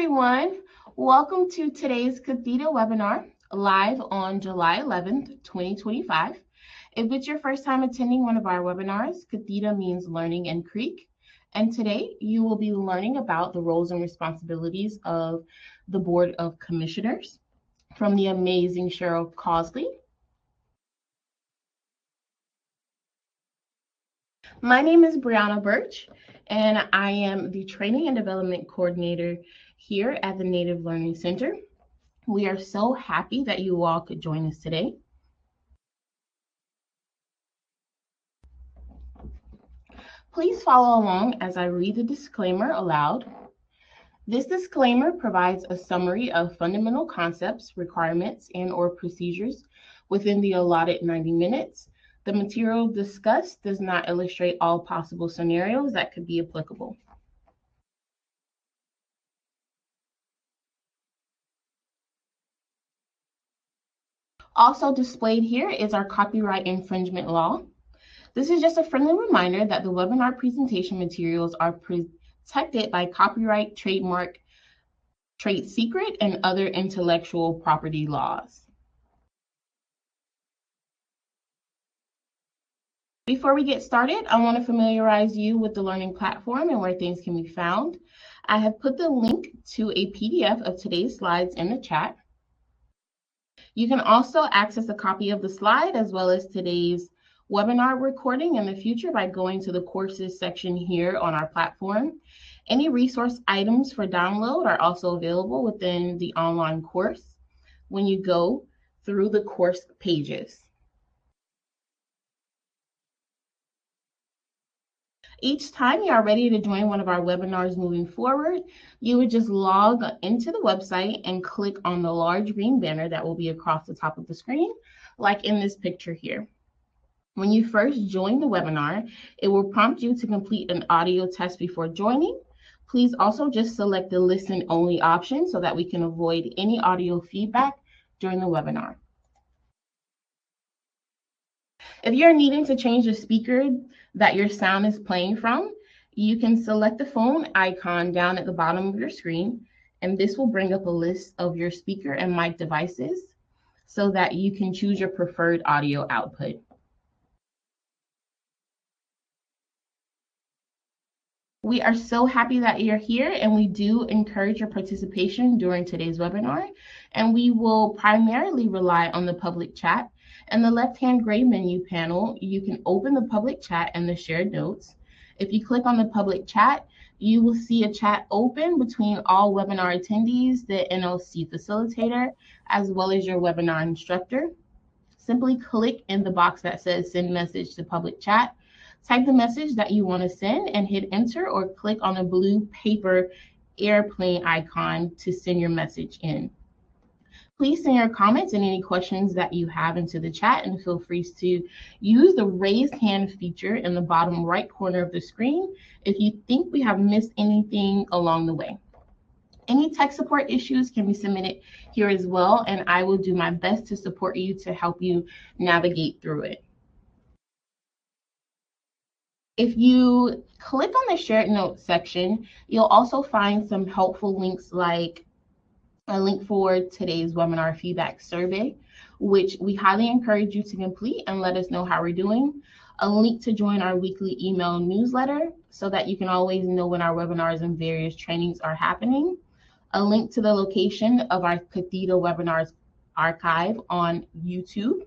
everyone. Welcome to today's CATHETA webinar, live on July 11th, 2025. If it's your first time attending one of our webinars, CATHETA means Learning in Creek. And today you will be learning about the roles and responsibilities of the Board of Commissioners from the amazing Cheryl Causley. My name is Brianna Birch, and I am the Training and Development Coordinator here at the Native Learning Center. We are so happy that you all could join us today. Please follow along as I read the disclaimer aloud. This disclaimer provides a summary of fundamental concepts, requirements, and/or procedures within the allotted 90 minutes. The material discussed does not illustrate all possible scenarios that could be applicable. Also displayed here is our copyright infringement law. This is just a friendly reminder that the webinar presentation materials are protected by copyright, trademark, trade secret, and other intellectual property laws. Before we get started, I want to familiarize you with the learning platform and where things can be found. I have put the link to a PDF of today's slides in the chat. You can also access a copy of the slide as well as today's webinar recording in the future by going to the courses section here on our platform. Any resource items for download are also available within the online course when you go through the course pages. Each time you are ready to join one of our webinars moving forward, you would just log into the website and click on the large green banner that will be across the top of the screen, like in this picture here. When you first join the webinar, it will prompt you to complete an audio test before joining. Please also just select the listen only option so that we can avoid any audio feedback during the webinar. If you're needing to change the speaker that your sound is playing from, you can select the phone icon down at the bottom of your screen, and this will bring up a list of your speaker and mic devices so that you can choose your preferred audio output. We are so happy that you're here, and we do encourage your participation during today's webinar, and we will primarily rely on the public chat. In the left-hand gray menu panel, you can open the public chat and the shared notes. If you click on the public chat, you will see a chat open between all webinar attendees, the NLC facilitator, as well as your webinar instructor. Simply click in the box that says send message to public chat. Type the message that you want to send and hit enter, or click on the blue paper airplane icon to send your message in. Please send your comments and any questions that you have into the chat, and feel free to use the raise hand feature in the bottom right corner of the screen if you think we have missed anything along the way. Any tech support issues can be submitted here as well, and I will do my best to support you to help you navigate through it. If you click on the shared notes section, you'll also find some helpful links, like a link for today's webinar feedback survey, which we highly encourage you to complete and let us know how we're doing. A link to join our weekly email newsletter so that you can always know when our webinars and various trainings are happening. A link to the location of our CATHETA webinars archive on YouTube.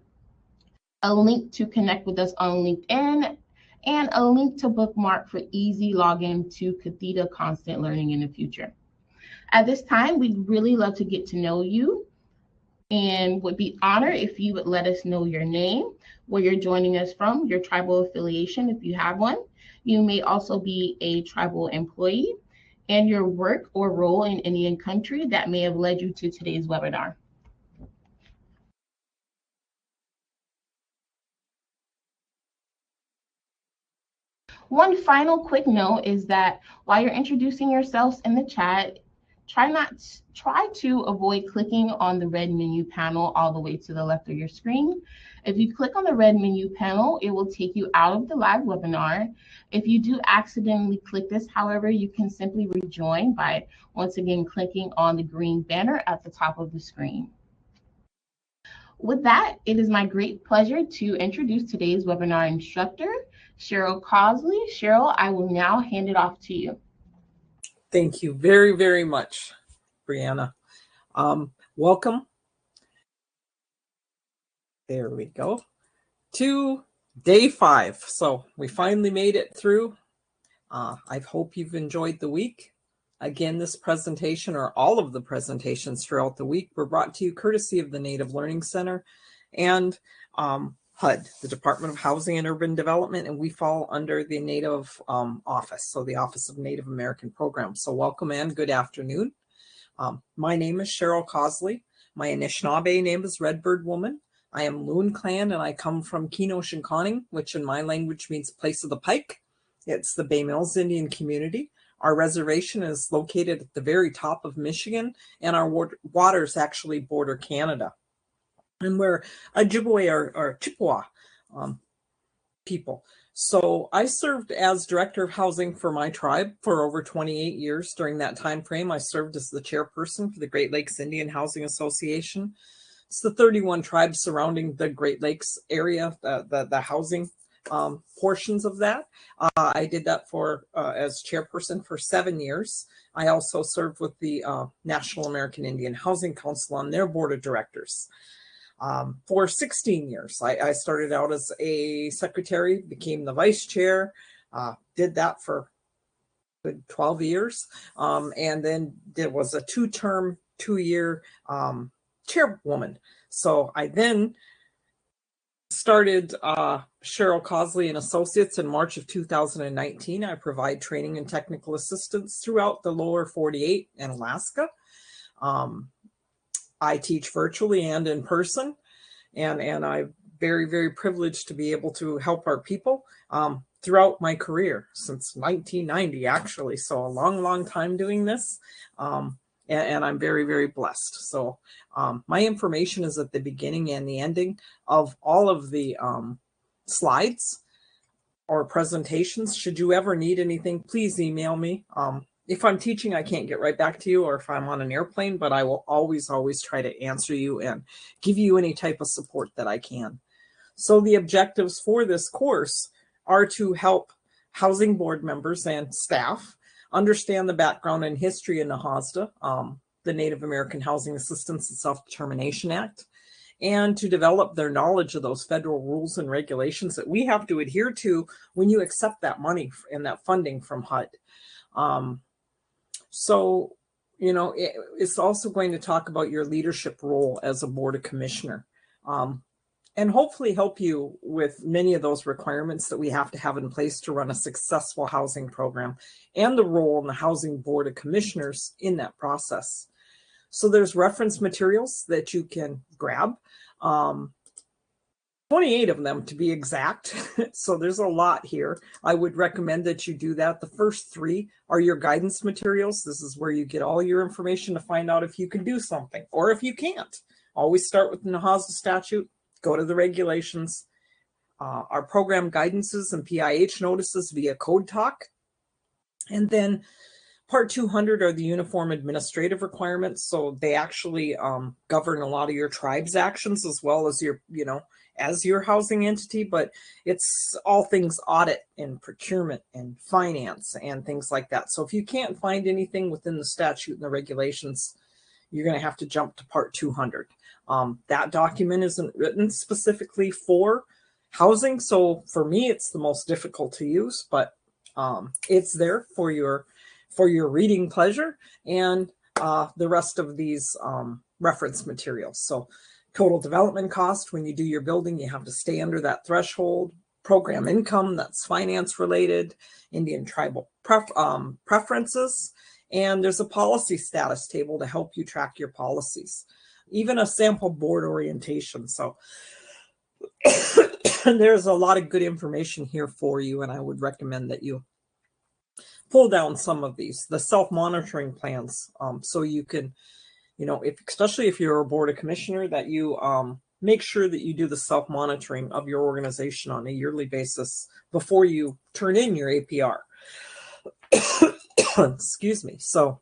A link to connect with us on LinkedIn, and a link to bookmark for easy login to CATHETA Constant Learning in the future. At this time, we'd really love to get to know you and would be honored if you would let us know your name, where you're joining us from, your tribal affiliation if you have one. You may also be a tribal employee, and your work or role in Indian country that may have led you to today's webinar. One final quick note is that while you're introducing yourselves in the chat, Try to avoid clicking on the red menu panel all the way to the left of your screen. If you click on the red menu panel, it will take you out of the live webinar. If you do accidentally click this, however, you can simply rejoin by once again clicking on the green banner at the top of the screen. With that, it is my great pleasure to introduce today's webinar instructor, Cheryl Cosley. Cheryl, I will now hand it off to you. Thank you very, very much, Brianna. Welcome. There we go. To day 5. So we finally made it through. I hope you've enjoyed the week. Again, this presentation, or all of the presentations throughout the week, were brought to you courtesy of the Native Learning Center and HUD, the Department of Housing and Urban Development, and we fall under the Native Office, so the Office of Native American Programs. So welcome and good afternoon. My name is Cheryl Cosley. My Anishinaabe name is Redbird Woman. I am Loon Clan, and I come from Keno-Shinkoning, which in my language means place of the pike. It's the Bay Mills Indian community. Our reservation is located at the very top of Michigan, and our waters actually border Canada. And we're Ojibwe or Chippewa people. So I served as director of housing for my tribe for over 28 years. During that time frame, I served as the chairperson for the Great Lakes Indian Housing Association. It's the 31 tribes surrounding the Great Lakes area, the housing portions of that. I did that for as chairperson for 7 years. I also served with the National American Indian Housing Council on their board of directors. For 16 years. I started out as a secretary, became the vice chair, did that for 12 years, and then there was a 2-year chairwoman. So I then started Cheryl Cosley and Associates in March of 2019. I provide training and technical assistance throughout the lower 48 and Alaska. I teach virtually and in person, and I'm very, very privileged to be able to help our people throughout my career since 1990, actually. So a long, long time doing this, and I'm very, very blessed. So my information is at the beginning and the ending of all of the slides or presentations. Should you ever need anything, please email me. If I'm teaching, I can't get right back to you, or if I'm on an airplane, but I will always, always try to answer you and give you any type of support that I can. So the objectives for this course are to help housing board members and staff understand the background and history of NAHASDA, the Native American Housing Assistance and Self-Determination Act, and to develop their knowledge of those federal rules and regulations that we have to adhere to when you accept that money and that funding from HUD. So, you know, it's also going to talk about your leadership role as a board of commissioner, and hopefully help you with many of those requirements that we have to have in place to run a successful housing program, and the role in the housing board of commissioners in that process. So there's reference materials that you can grab, 28 of them to be exact. So there's a lot here. I would recommend that you do that. The first 3 are your guidance materials. This is where you get all your information to find out if you can do something or if you can't. Always start with the NAHASDA statute, go to the regulations, our program guidances and PIH notices via Code Talk. And then Part 200 are the uniform administrative requirements. So they actually govern a lot of your tribe's actions as well as your, you know, as your housing entity, but it's all things audit and procurement and finance and things like that. So if you can't find anything within the statute and the regulations, you're going to have to jump to Part 200. That document isn't written specifically for housing. So for me, it's the most difficult to use, but it's there for your reading pleasure and the rest of these reference materials. So total development cost, when you do your building, you have to stay under that threshold. Program income, that's finance related. Indian tribal preferences. And there's a policy status table to help you track your policies. Even a sample board orientation. So there's a lot of good information here for you, and I would recommend that you pull down some of these, the self-monitoring plans, so you can, especially if you're a board of commissioner, that you make sure that you do the self-monitoring of your organization on a yearly basis before you turn in your APR. Excuse me. So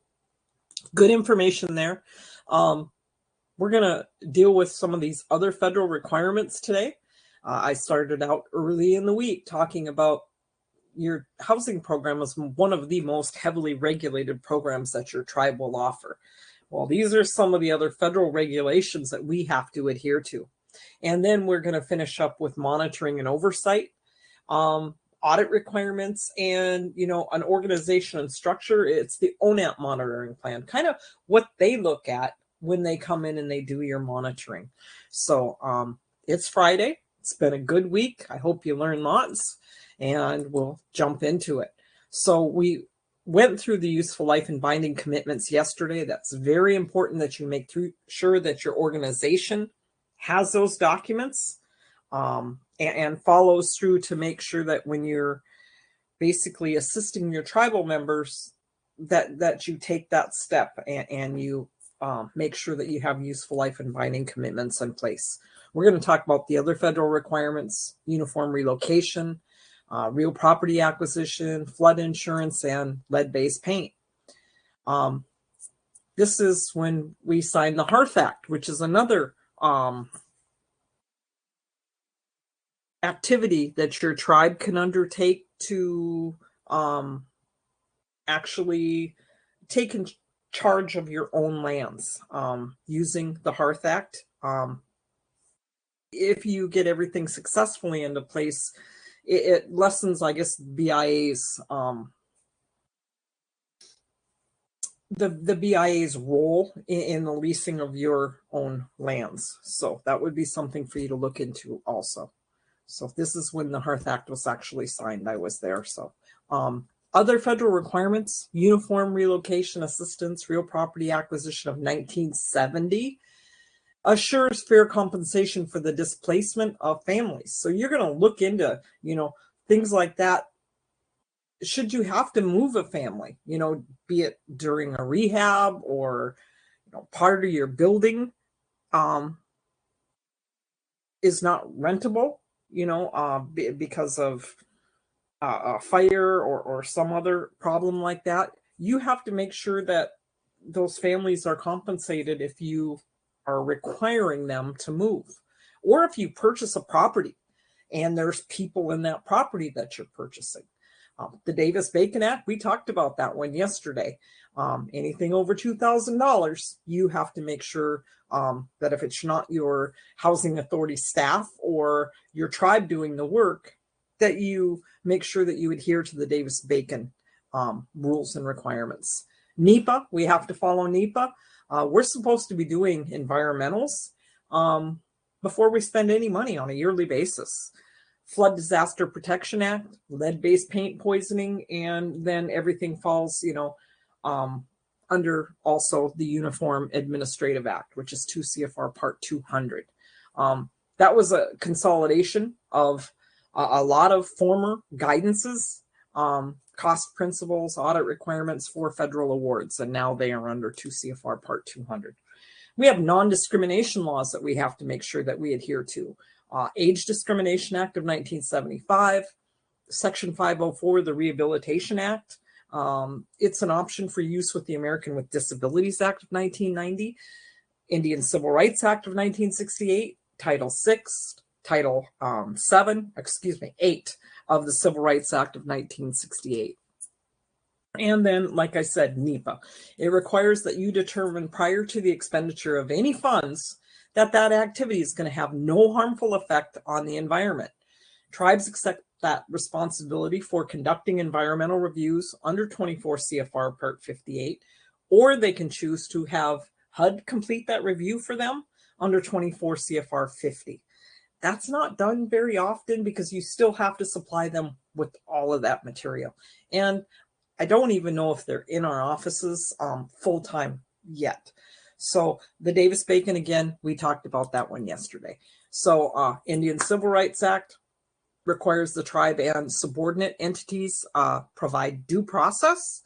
good information there. We're going to deal with some of these other federal requirements today. I started out early in the week talking about your housing program is one of the most heavily regulated programs that your tribe will offer. Well, these are some of the other federal regulations that we have to adhere to. And then we're going to finish up with monitoring and oversight, audit requirements, and, an organization and structure. It's the EWONAP monitoring plan, kind of what they look at when they come in and they do your monitoring. So it's Friday. It's been a good week. I hope you learned lots, and we'll jump into it. So we went through the useful life and binding commitments yesterday. That's very important that you make sure that your organization has those documents and follows through to make sure that when you're basically assisting your tribal members, that you take that step and you make sure that you have useful life and binding commitments in place. We're going to talk about the other federal requirements: uniform relocation, real property acquisition, flood insurance, and lead-based paint. This is when we signed the Hearth Act, which is another activity that your tribe can undertake to actually take in charge of your own lands using the Hearth Act. If you get everything successfully into place, it lessens, I guess, BIA's the BIA's role in the leasing of your own lands. So that would be something for you to look into also. So this is when the Hearth Act was actually signed. I was there. So other federal requirements: uniform relocation assistance, real property acquisition of 1970. Assures fair compensation for the displacement of families. So you're going to look into, things like that. Should you have to move a family, be it during a rehab or, part of your building is not rentable, because of a fire or some other problem like that, you have to make sure that those families are compensated if you are requiring them to move. Or if you purchase a property and there's people in that property that you're purchasing. The Davis-Bacon Act, we talked about that one yesterday. Anything over $2,000, you have to make sure that if it's not your housing authority staff or your tribe doing the work, that you make sure that you adhere to the Davis-Bacon rules and requirements. NEPA, we have to follow NEPA. We're supposed to be doing environmentals before we spend any money on a yearly basis. Flood Disaster Protection Act, lead-based paint poisoning, and then everything falls, under also the Uniform Administrative Act, which is 2 CFR Part 200. That was a consolidation of a lot of former guidances, cost principles, audit requirements for federal awards, and now they are under 2 CFR Part 200. We have non-discrimination laws that we have to make sure that we adhere to. Age Discrimination Act of 1975, Section 504, the Rehabilitation Act. It's an option for use with the American with Disabilities Act of 1990, Indian Civil Rights Act of 1968, Title 6, Title 8 of the Civil Rights Act of 1968. And then, like I said, NEPA. It requires that you determine prior to the expenditure of any funds that activity is going to have no harmful effect on the environment. Tribes accept that responsibility for conducting environmental reviews under 24 CFR Part 58, or they can choose to have HUD complete that review for them under 24 CFR 50. That's not done very often because you still have to supply them with all of that material. And I don't even know if they're in our offices full-time yet. So the Davis-Bacon, again, we talked about that one yesterday. So Indian Civil Rights Act, requires the tribe and subordinate entities provide due process.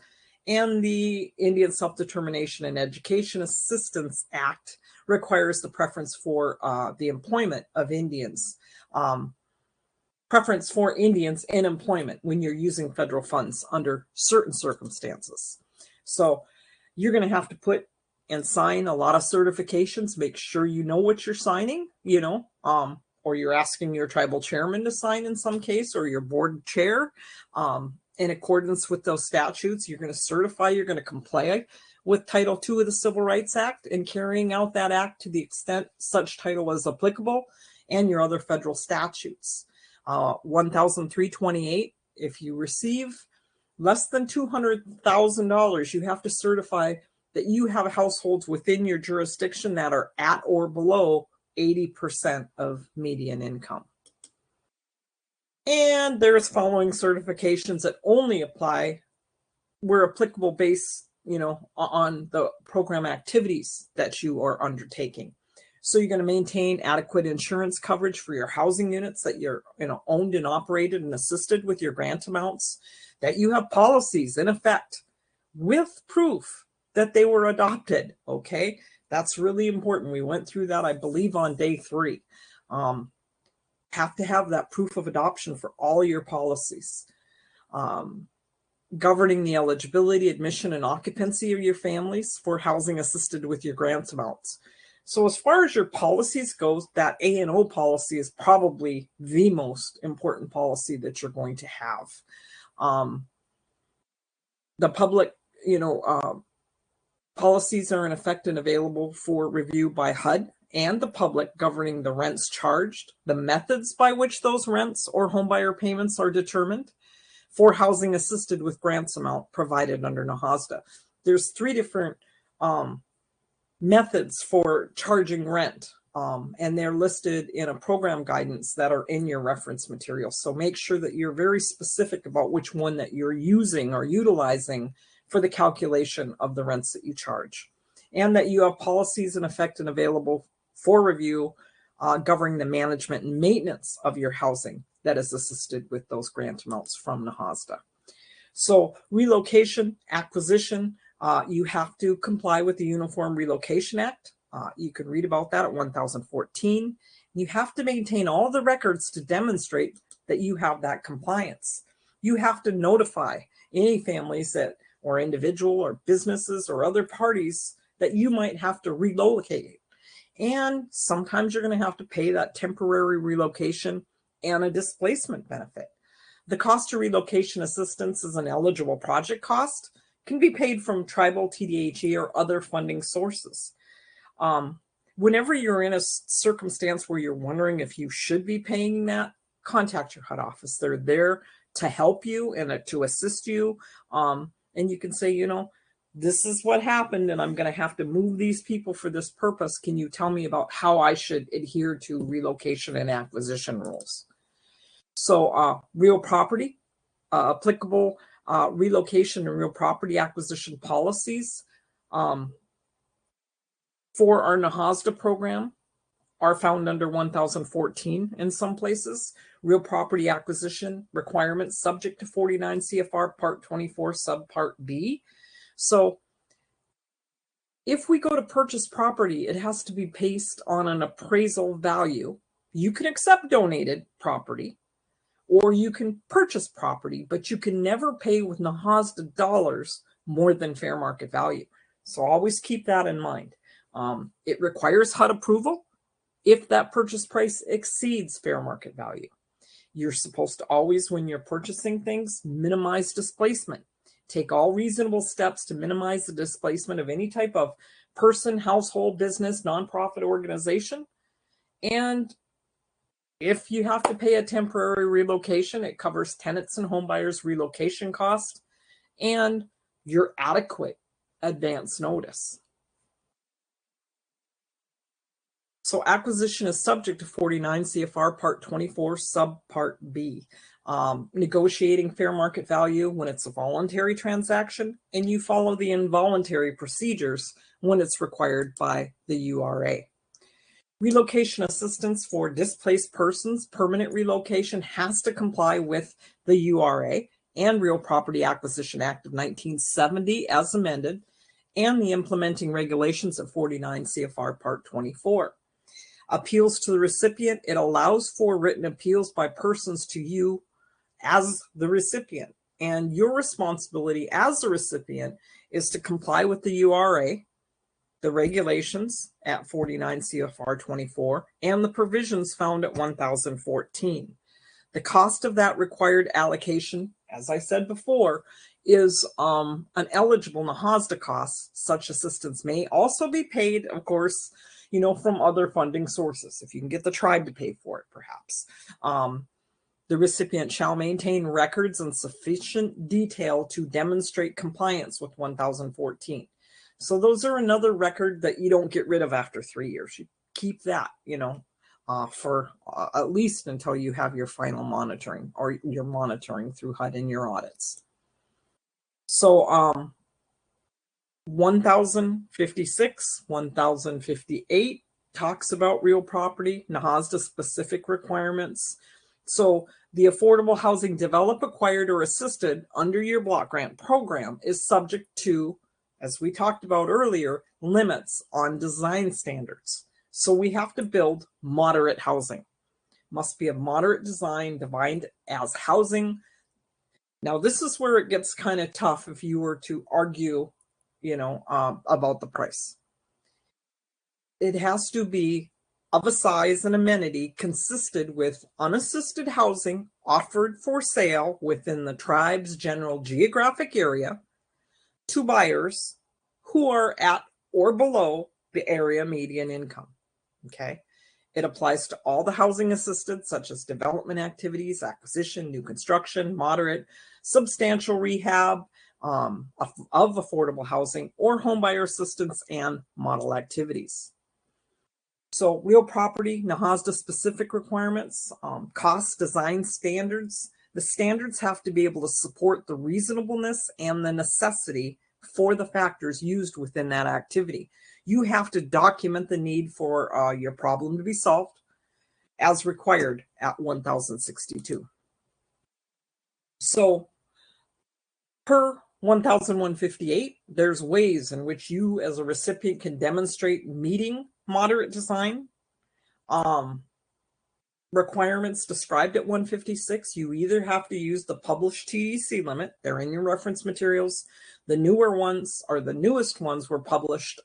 And the Indian Self-Determination and Education Assistance Act requires the preference for the employment of Indians. Preference for Indians in employment when you're using federal funds under certain circumstances. So you're going to have to put and sign a lot of certifications. Make sure you know what you're signing, or you're asking your tribal chairman to sign in some case, or your board chair. In accordance with those statutes, you're going to certify you're going to comply with Title II of the Civil Rights Act and carrying out that act to the extent such title is applicable, and your other federal statutes. 1328, if you receive less than $200,000, you have to certify that you have households within your jurisdiction that are at or below 80% of median income. And there's following certifications that only apply where applicable based, on the program activities that you are undertaking. So you're going to maintain adequate insurance coverage for your housing units that you're owned and operated and assisted with your grant amounts, that you have policies in effect with proof that they were adopted. Okay, that's really important. We went through that, I believe, on day 3. Have to have that proof of adoption for all your policies. Governing the eligibility, admission, and occupancy of your families for housing assisted with your grant amounts. So as far as your policies goes, that A&O policy is probably the most important policy that you're going to have. The public, policies are in effect and available for review by HUD and the public, governing the rents charged, the methods by which those rents or homebuyer payments are determined for housing assisted with grants amount provided under NAHASDA. There's 3 different methods for charging rent, and they're listed in a program guidance that are in your reference material. So make sure that you're very specific about which one that you're using or utilizing for the calculation of the rents that you charge, and that you have policies in effect and available for review governing the management and maintenance of your housing that is assisted with those grant amounts from NAHASDA. So relocation, acquisition, you have to comply with the Uniform Relocation Act. You can read about that at 1014. You have to maintain all the records to demonstrate that you have that compliance. You have to notify any families that, or individual or businesses or other parties that you might have to relocate. And sometimes you're going to have to pay that temporary relocation and a displacement benefit. The cost of relocation assistance is an eligible project cost, can be paid from tribal TDHE or other funding sources. Whenever you're in a circumstance where you're wondering if you should be paying that, contact your HUD office. They're there to help you and to assist you. And you can say, this is what happened, and I'm going to have to move these people for this purpose. Can you tell me about how I should adhere to relocation and acquisition rules? So real property, applicable relocation and real property acquisition policies for our NAHASDA program are found under 1014 in some places. Real property acquisition requirements subject to 49 CFR Part 24 Subpart B. So if we go to purchase property, it has to be based on an appraisal value. You can accept donated property, or you can purchase property, but you can never pay with NAHASDA dollars more than fair market value. So always keep that in mind. It requires HUD approval if that purchase price exceeds fair market value. You're supposed to always, when you're purchasing things, minimize displacement. Take all reasonable steps to minimize the displacement of any type of person, household, business, nonprofit organization. And if you have to pay a temporary relocation, it covers tenants and homebuyers' relocation costs and your adequate advance notice. So acquisition is subject to 49 CFR Part 24 Subpart B. Negotiating fair market value when it's a voluntary transaction, and you follow the involuntary procedures when it's required by the URA. Relocation assistance for displaced persons, permanent relocation has to comply with the URA and Real Property Acquisition Act of 1970 as amended, and the implementing regulations of 49 CFR Part 24. Appeals to the recipient, it allows for written appeals by persons to you as the recipient. And your responsibility as the recipient is to comply with the URA, the regulations at 49 CFR 24, and the provisions found at 1014. The cost of that required allocation, as I said before, is an eligible NAHASDA cost. Such assistance may also be paid, of course, from other funding sources, if you can get the tribe to pay for it, perhaps. The recipient shall maintain records in sufficient detail to demonstrate compliance with 1014. So those are another record that you don't get rid of after 3 years. You keep that, for at least until you have your final monitoring, or your monitoring through HUD and your audits. So 1056, 1058 talks about real property, NAHASDA specific requirements. So the affordable housing developed, acquired, or assisted under your block grant program is subject to, as we talked about earlier, limits on design standards. So we have to build moderate housing. Must be a moderate design defined as housing. Now, this is where it gets kind of tough if you were to argue, about the price. It has to be of a size and amenity consistent with unassisted housing offered for sale within the tribe's general geographic area to buyers who are at or below the area median income. Okay. It applies to all the housing assisted, such as development activities, acquisition, new construction, moderate, substantial rehab of affordable housing, or homebuyer assistance and model activities. So real property, NAHASDA specific requirements, cost design standards. The standards have to be able to support the reasonableness and the necessity for the factors used within that activity. You have to document the need for your problem to be solved as required at 1062. So per 1158, there's ways in which you as a recipient can demonstrate meeting moderate design requirements described at 156. You either have to use the published TDC limit, they're in your reference materials. The newer ones, or the newest ones, were published.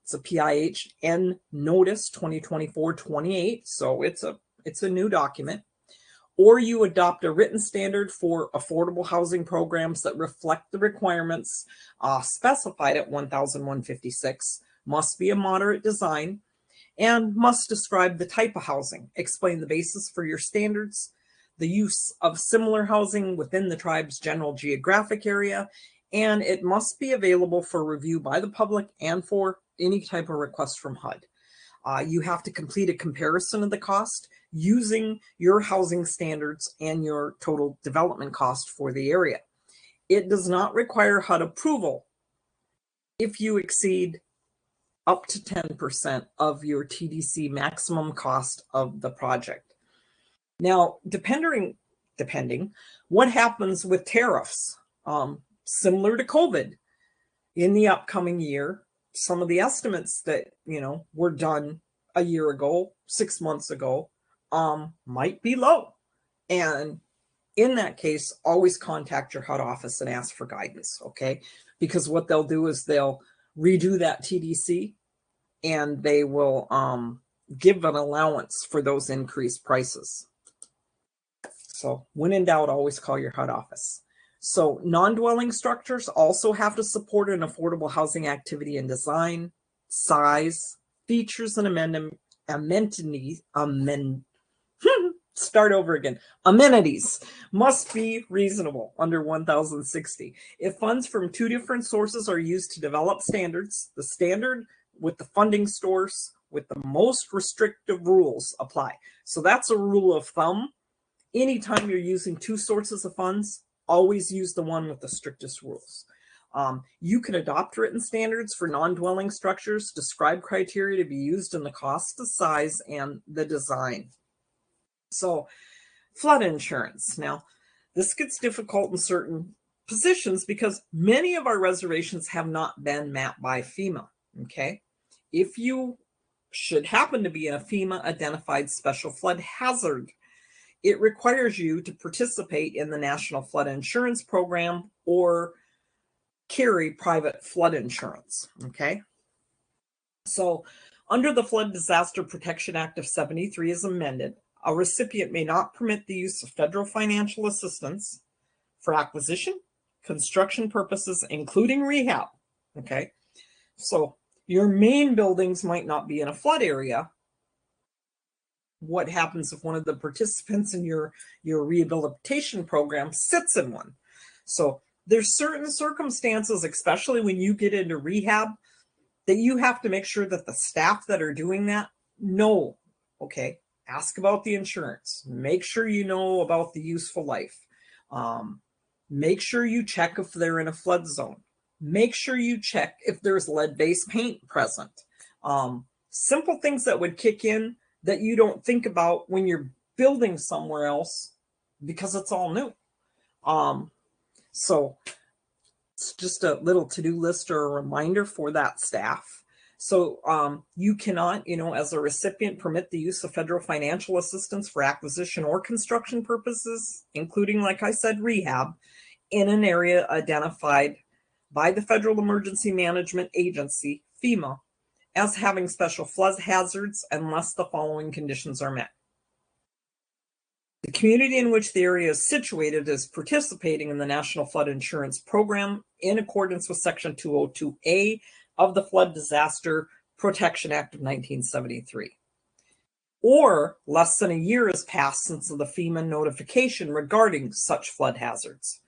It's a PIHN Notice 2024-28, so it's a new document. Or you adopt a written standard for affordable housing programs that reflect the requirements specified at 1156, must be a moderate design, and must describe the type of housing, explain the basis for your standards, the use of similar housing within the tribe's general geographic area, and it must be available for review by the public and for any type of request from HUD. You have to complete a comparison of the cost using your housing standards and your total development cost for the area. It does not require HUD approval if you exceed up to 10% of your TDC maximum cost of the project. Now, depending what happens with tariffs, similar to COVID in the upcoming year, some of the estimates that, were done a year ago, 6 months ago, might be low. And in that case, always contact your HUD office and ask for guidance, okay? Because what they'll do is they'll redo that TDC and they will give an allowance for those increased prices. So when in doubt, always call your HUD office. So non-dwelling structures also have to support an affordable housing activity and design, size, features, and amenities. Amenities must be reasonable under 1060. If funds from two different sources are used to develop standards, the standard with the funding source with the most restrictive rules apply. So that's a rule of thumb. Anytime you're using two sources of funds, always use the one with the strictest rules. You can adopt written standards for non-dwelling structures, describe criteria to be used in the cost, the size, and the design. So flood insurance. Now, this gets difficult in certain positions because many of our reservations have not been mapped by FEMA, okay? If you should happen to be in a FEMA identified special flood hazard, it requires you to participate in the National Flood Insurance Program or carry private flood insurance, okay? So under the Flood Disaster Protection Act of '73 as amended, a recipient may not permit the use of federal financial assistance for acquisition, construction purposes, including rehab, okay? So your main buildings might not be in a flood area. What happens if one of the participants in your rehabilitation program sits in one? So there's certain circumstances, especially when you get into rehab, that you have to make sure that the staff that are doing that know, okay, ask about the insurance, make sure you know about the useful life, make sure you check if they're in a flood zone, make sure you check if there's lead-based paint present. Simple things that would kick in that you don't think about when you're building somewhere else because it's all new. So it's just a little to-do list or a reminder for that staff. So you cannot, as a recipient, permit the use of federal financial assistance for acquisition or construction purposes, including, like I said, rehab, in an area identified by the Federal Emergency Management Agency, FEMA, as having special flood hazards unless the following conditions are met. The community in which the area is situated is participating in the National Flood Insurance Program in accordance with Section 202A of the Flood Disaster Protection Act of 1973. Or less than a year has passed since the FEMA notification regarding such flood hazards.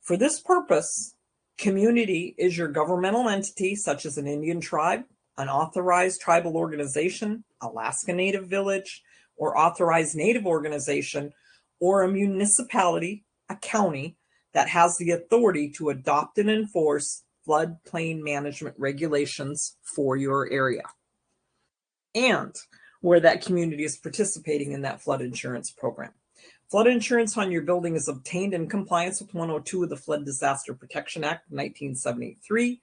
For this purpose, community is your governmental entity, such as an Indian tribe, an authorized tribal organization, Alaska Native village, or authorized Native organization, or a municipality, a county, that has the authority to adopt and enforce floodplain management regulations for your area, and where that community is participating in that flood insurance program. Flood insurance on your building is obtained in compliance with 102 of the Flood Disaster Protection Act of 1973,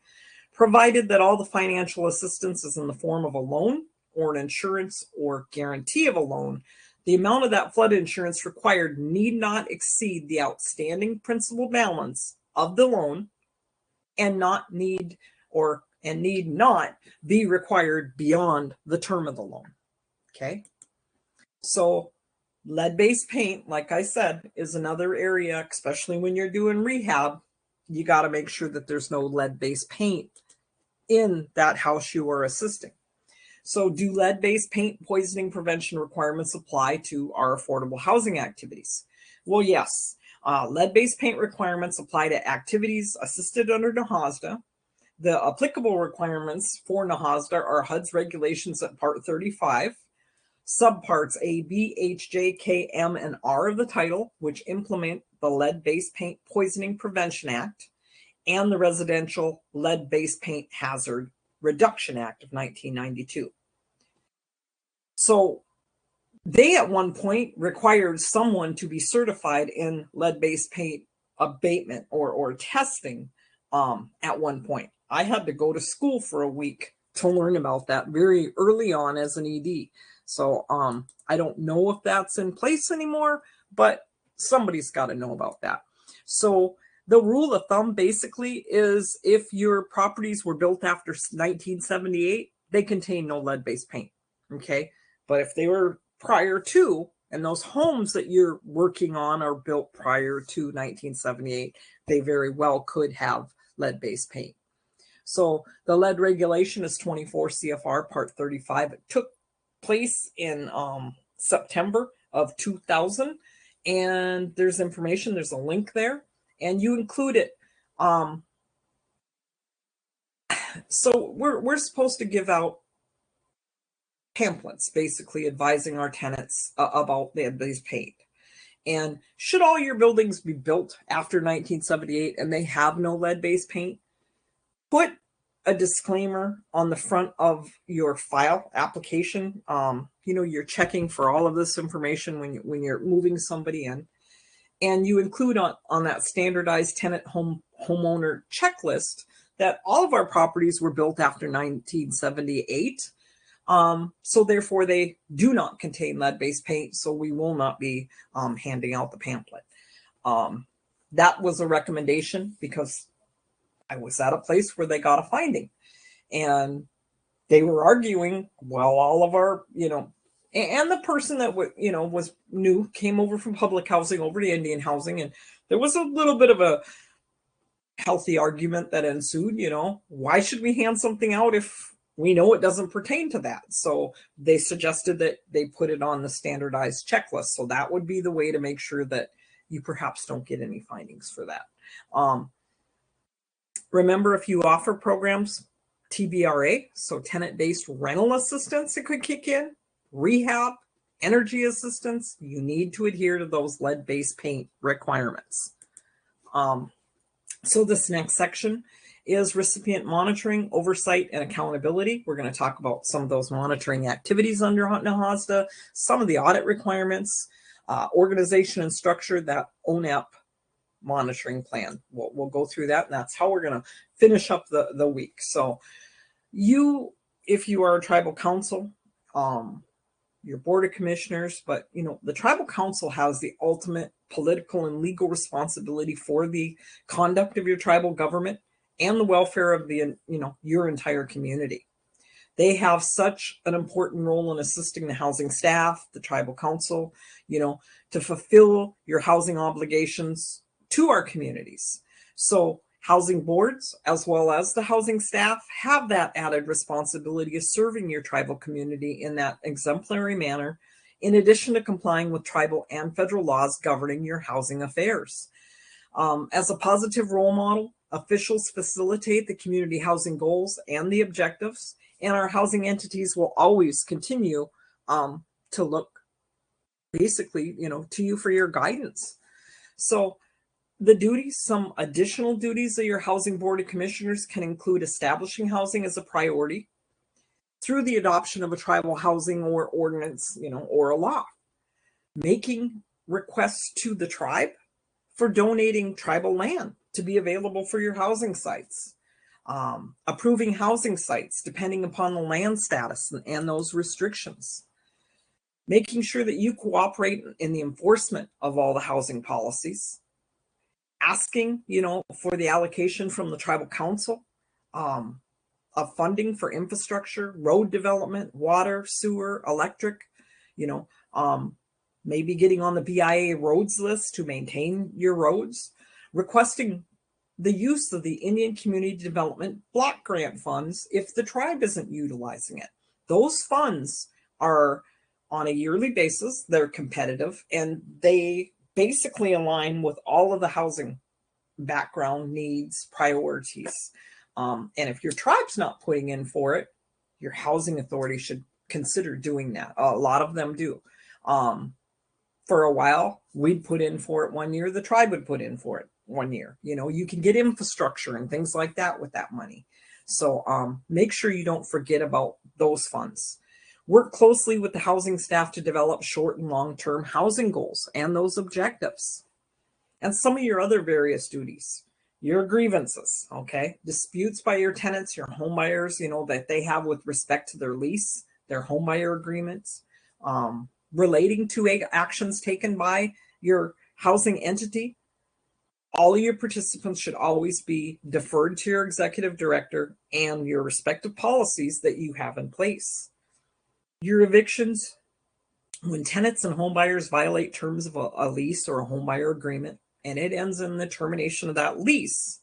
provided that all the financial assistance is in the form of a loan or an insurance or guarantee of a loan. The amount of that flood insurance required need not exceed the outstanding principal balance of the loan and need not be required beyond the term of the loan. Okay. So lead-based paint, like I said, is another area, especially when you're doing rehab. You got to make sure that there's no lead-based paint in that house you are assisting. So do lead-based paint poisoning prevention requirements apply to our affordable housing activities? Well, yes. Lead-based paint requirements apply to activities assisted under NAHASDA. The applicable requirements for NAHASDA are HUD's regulations at Part 35, subparts A, B, H, J, K, M, and R of the title, which implement the Lead-Based Paint Poisoning Prevention Act, and the Residential Lead-Based Paint Hazard Reduction Act of 1992. So they at one point required someone to be certified in lead-based paint abatement or testing at one point. I had to go to school for a week to learn about that very early on as an ED. So I don't know if that's in place anymore, but somebody's got to know about that. So the rule of thumb basically is if your properties were built after 1978, they contain no lead-based paint, okay? But if they were prior to, and those homes that you're working on are built prior to 1978, they very well could have lead-based paint. So the lead regulation is 24 CFR Part 35. It took place in September of 2000, and there's information, there's a link there, and you include it. So we're supposed to give out pamphlets, basically advising our tenants about lead-based paint. And should all your buildings be built after 1978 and they have no lead-based paint, put a disclaimer on the front of your file application. You're checking for all of this information when you're moving somebody in, and you include on that standardized tenant homeowner checklist that all of our properties were built after 1978. So therefore they do not contain lead-based paint, so we will not be handing out the pamphlet. That was a recommendation because I was at a place where they got a finding, and they were arguing, well, all of our, and the person that was new came over from public housing over to Indian housing, and there was a little bit of a healthy argument that ensued. Why should we hand something out if we know it doesn't pertain to that? So they suggested that they put it on the standardized checklist. So that would be the way to make sure that you perhaps don't get any findings for that. Remember, if you offer programs, TBRA, so tenant-based rental assistance, it could kick in, rehab, energy assistance, you need to adhere to those lead-based paint requirements. So this next section is recipient monitoring, oversight, and accountability. We're going to talk about some of those monitoring activities under NAHASDA, some of the audit requirements, organization and structure, that ONAP monitoring plan. We'll go through that, and that's how we're going to finish up the week. So if you are a tribal council, your board of commissioners, but the tribal council has the ultimate political and legal responsibility for the conduct of your tribal government and the welfare of your entire community. They have such an important role in assisting the housing staff, the tribal council, to fulfill your housing obligations to our communities. So housing boards, as well as the housing staff, have that added responsibility of serving your tribal community in that exemplary manner, in addition to complying with tribal and federal laws governing your housing affairs. As a positive role model, officials facilitate the community housing goals and the objectives, and our housing entities will always continue to look basically, to you for your guidance. So the duties, some additional duties of your housing board of commissioners can include establishing housing as a priority through the adoption of a tribal housing or ordinance, or a law, making requests to the tribe for donating tribal land to be available for your housing sites, approving housing sites depending upon the land status and those restrictions, making sure that you cooperate in the enforcement of all the housing policies, asking, for the allocation from the tribal council of funding for infrastructure, road development, water, sewer, electric, maybe getting on the BIA roads list to maintain your roads, requesting the use of the Indian Community Development Block Grant funds if the tribe isn't utilizing it. Those funds are on a yearly basis, they're competitive, and they basically align with all of the housing background needs, priorities. And if your tribe's not putting in for it, your housing authority should consider doing that. A lot of them do. For a while, we'd put in for it one year, the tribe would put in for it one year. You can get infrastructure and things like that with that money. So make sure you don't forget about those funds. Work closely with the housing staff to develop short and long-term housing goals and those objectives. And some of your other various duties, your grievances, okay? Disputes by your tenants, your home buyers, that they have with respect to their lease, their home buyer agreements, relating to actions taken by your housing entity. All of your participants should always be deferred to your executive director and your respective policies that you have in place. Your evictions, when tenants and home buyers violate terms of a lease or a home buyer agreement, and it ends in the termination of that lease,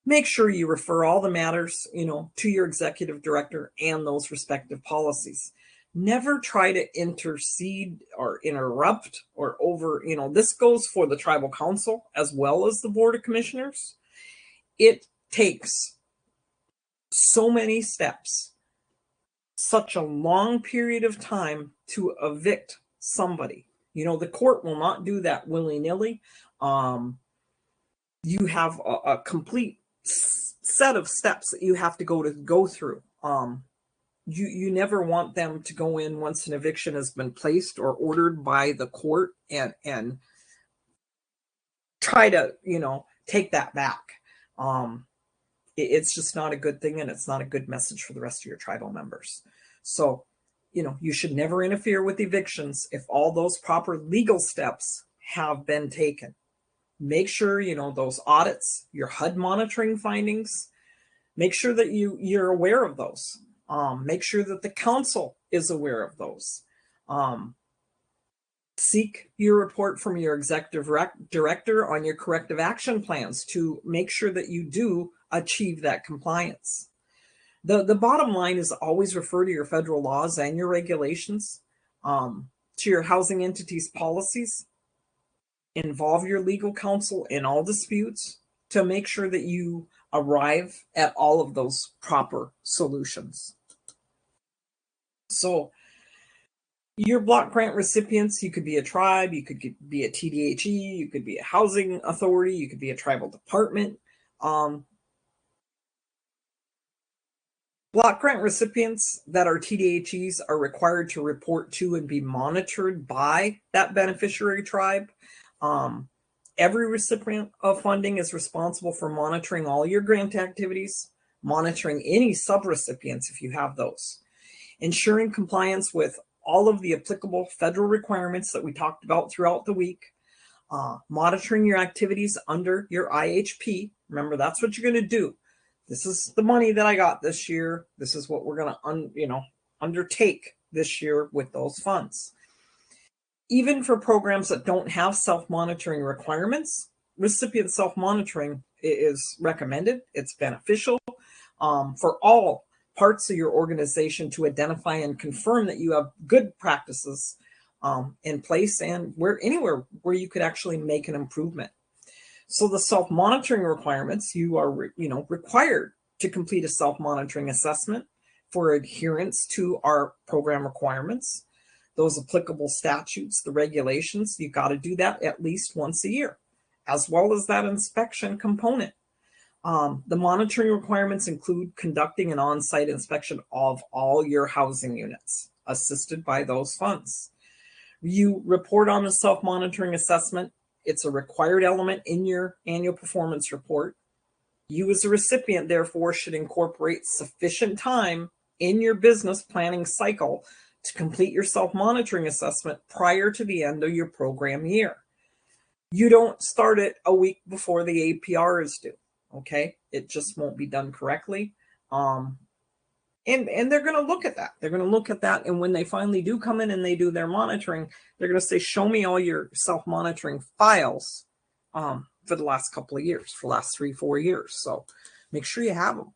make sure you refer all the matters, to your executive director and those respective policies. Never try to intercede or interrupt or this goes for the tribal council as well as the board of commissioners. It takes so many steps, such a long period of time to evict somebody. The court will not do that willy-nilly. You have a complete set of steps that you have to go through. You never want them to go in once an eviction has been placed or ordered by the court and try to, take that back. It's just not a good thing, and it's not a good message for the rest of your tribal members. So, you should never interfere with evictions if all those proper legal steps have been taken. Make sure, those audits, your HUD monitoring findings, make sure that you're aware of those. Make sure that the council is aware of those. Seek your report from your executive director on your corrective action plans to make sure that you do achieve that compliance. The bottom line is always refer to your federal laws and your regulations, to your housing entity's policies. Involve your legal counsel in all disputes to make sure that you arrive at all of those proper solutions. So your block grant recipients, you could be a tribe, you could be a TDHE, you could be a housing authority, you could be a tribal department. Block grant recipients that are TDHEs are required to report to and be monitored by that beneficiary tribe. Every recipient of funding is responsible for monitoring all your grant activities, monitoring any subrecipients if you have those, ensuring compliance with all of the applicable federal requirements that we talked about throughout the week, monitoring your activities under your IHP. Remember, that's what you're going to do. This is the money that I got this year. This is what we're going to undertake this year with those funds. Even for programs that don't have self-monitoring requirements, recipient self-monitoring is recommended. It's beneficial for all parts of your organization to identify and confirm that you have good practices in place and anywhere where you could actually make an improvement. So the self-monitoring requirements, you are required to complete a self-monitoring assessment for adherence to our program requirements. Those applicable statutes, the regulations, you got to do that at least once a year, as well as that inspection component. The monitoring requirements include conducting an on-site inspection of all your housing units, assisted by those funds. You report on the self-monitoring assessment. It's a required element in your annual performance report. You as a recipient, therefore, should incorporate sufficient time in your business planning cycle to complete your self-monitoring assessment prior to the end of your program year. You don't start it a week before the APR is due, okay? It just won't be done correctly. And they're going to look at that. They're going to look at that, and when they finally do come in and they do their monitoring, they're going to say, show me all your self-monitoring files for the last couple of years, for the last 3-4 years. So make sure you have them.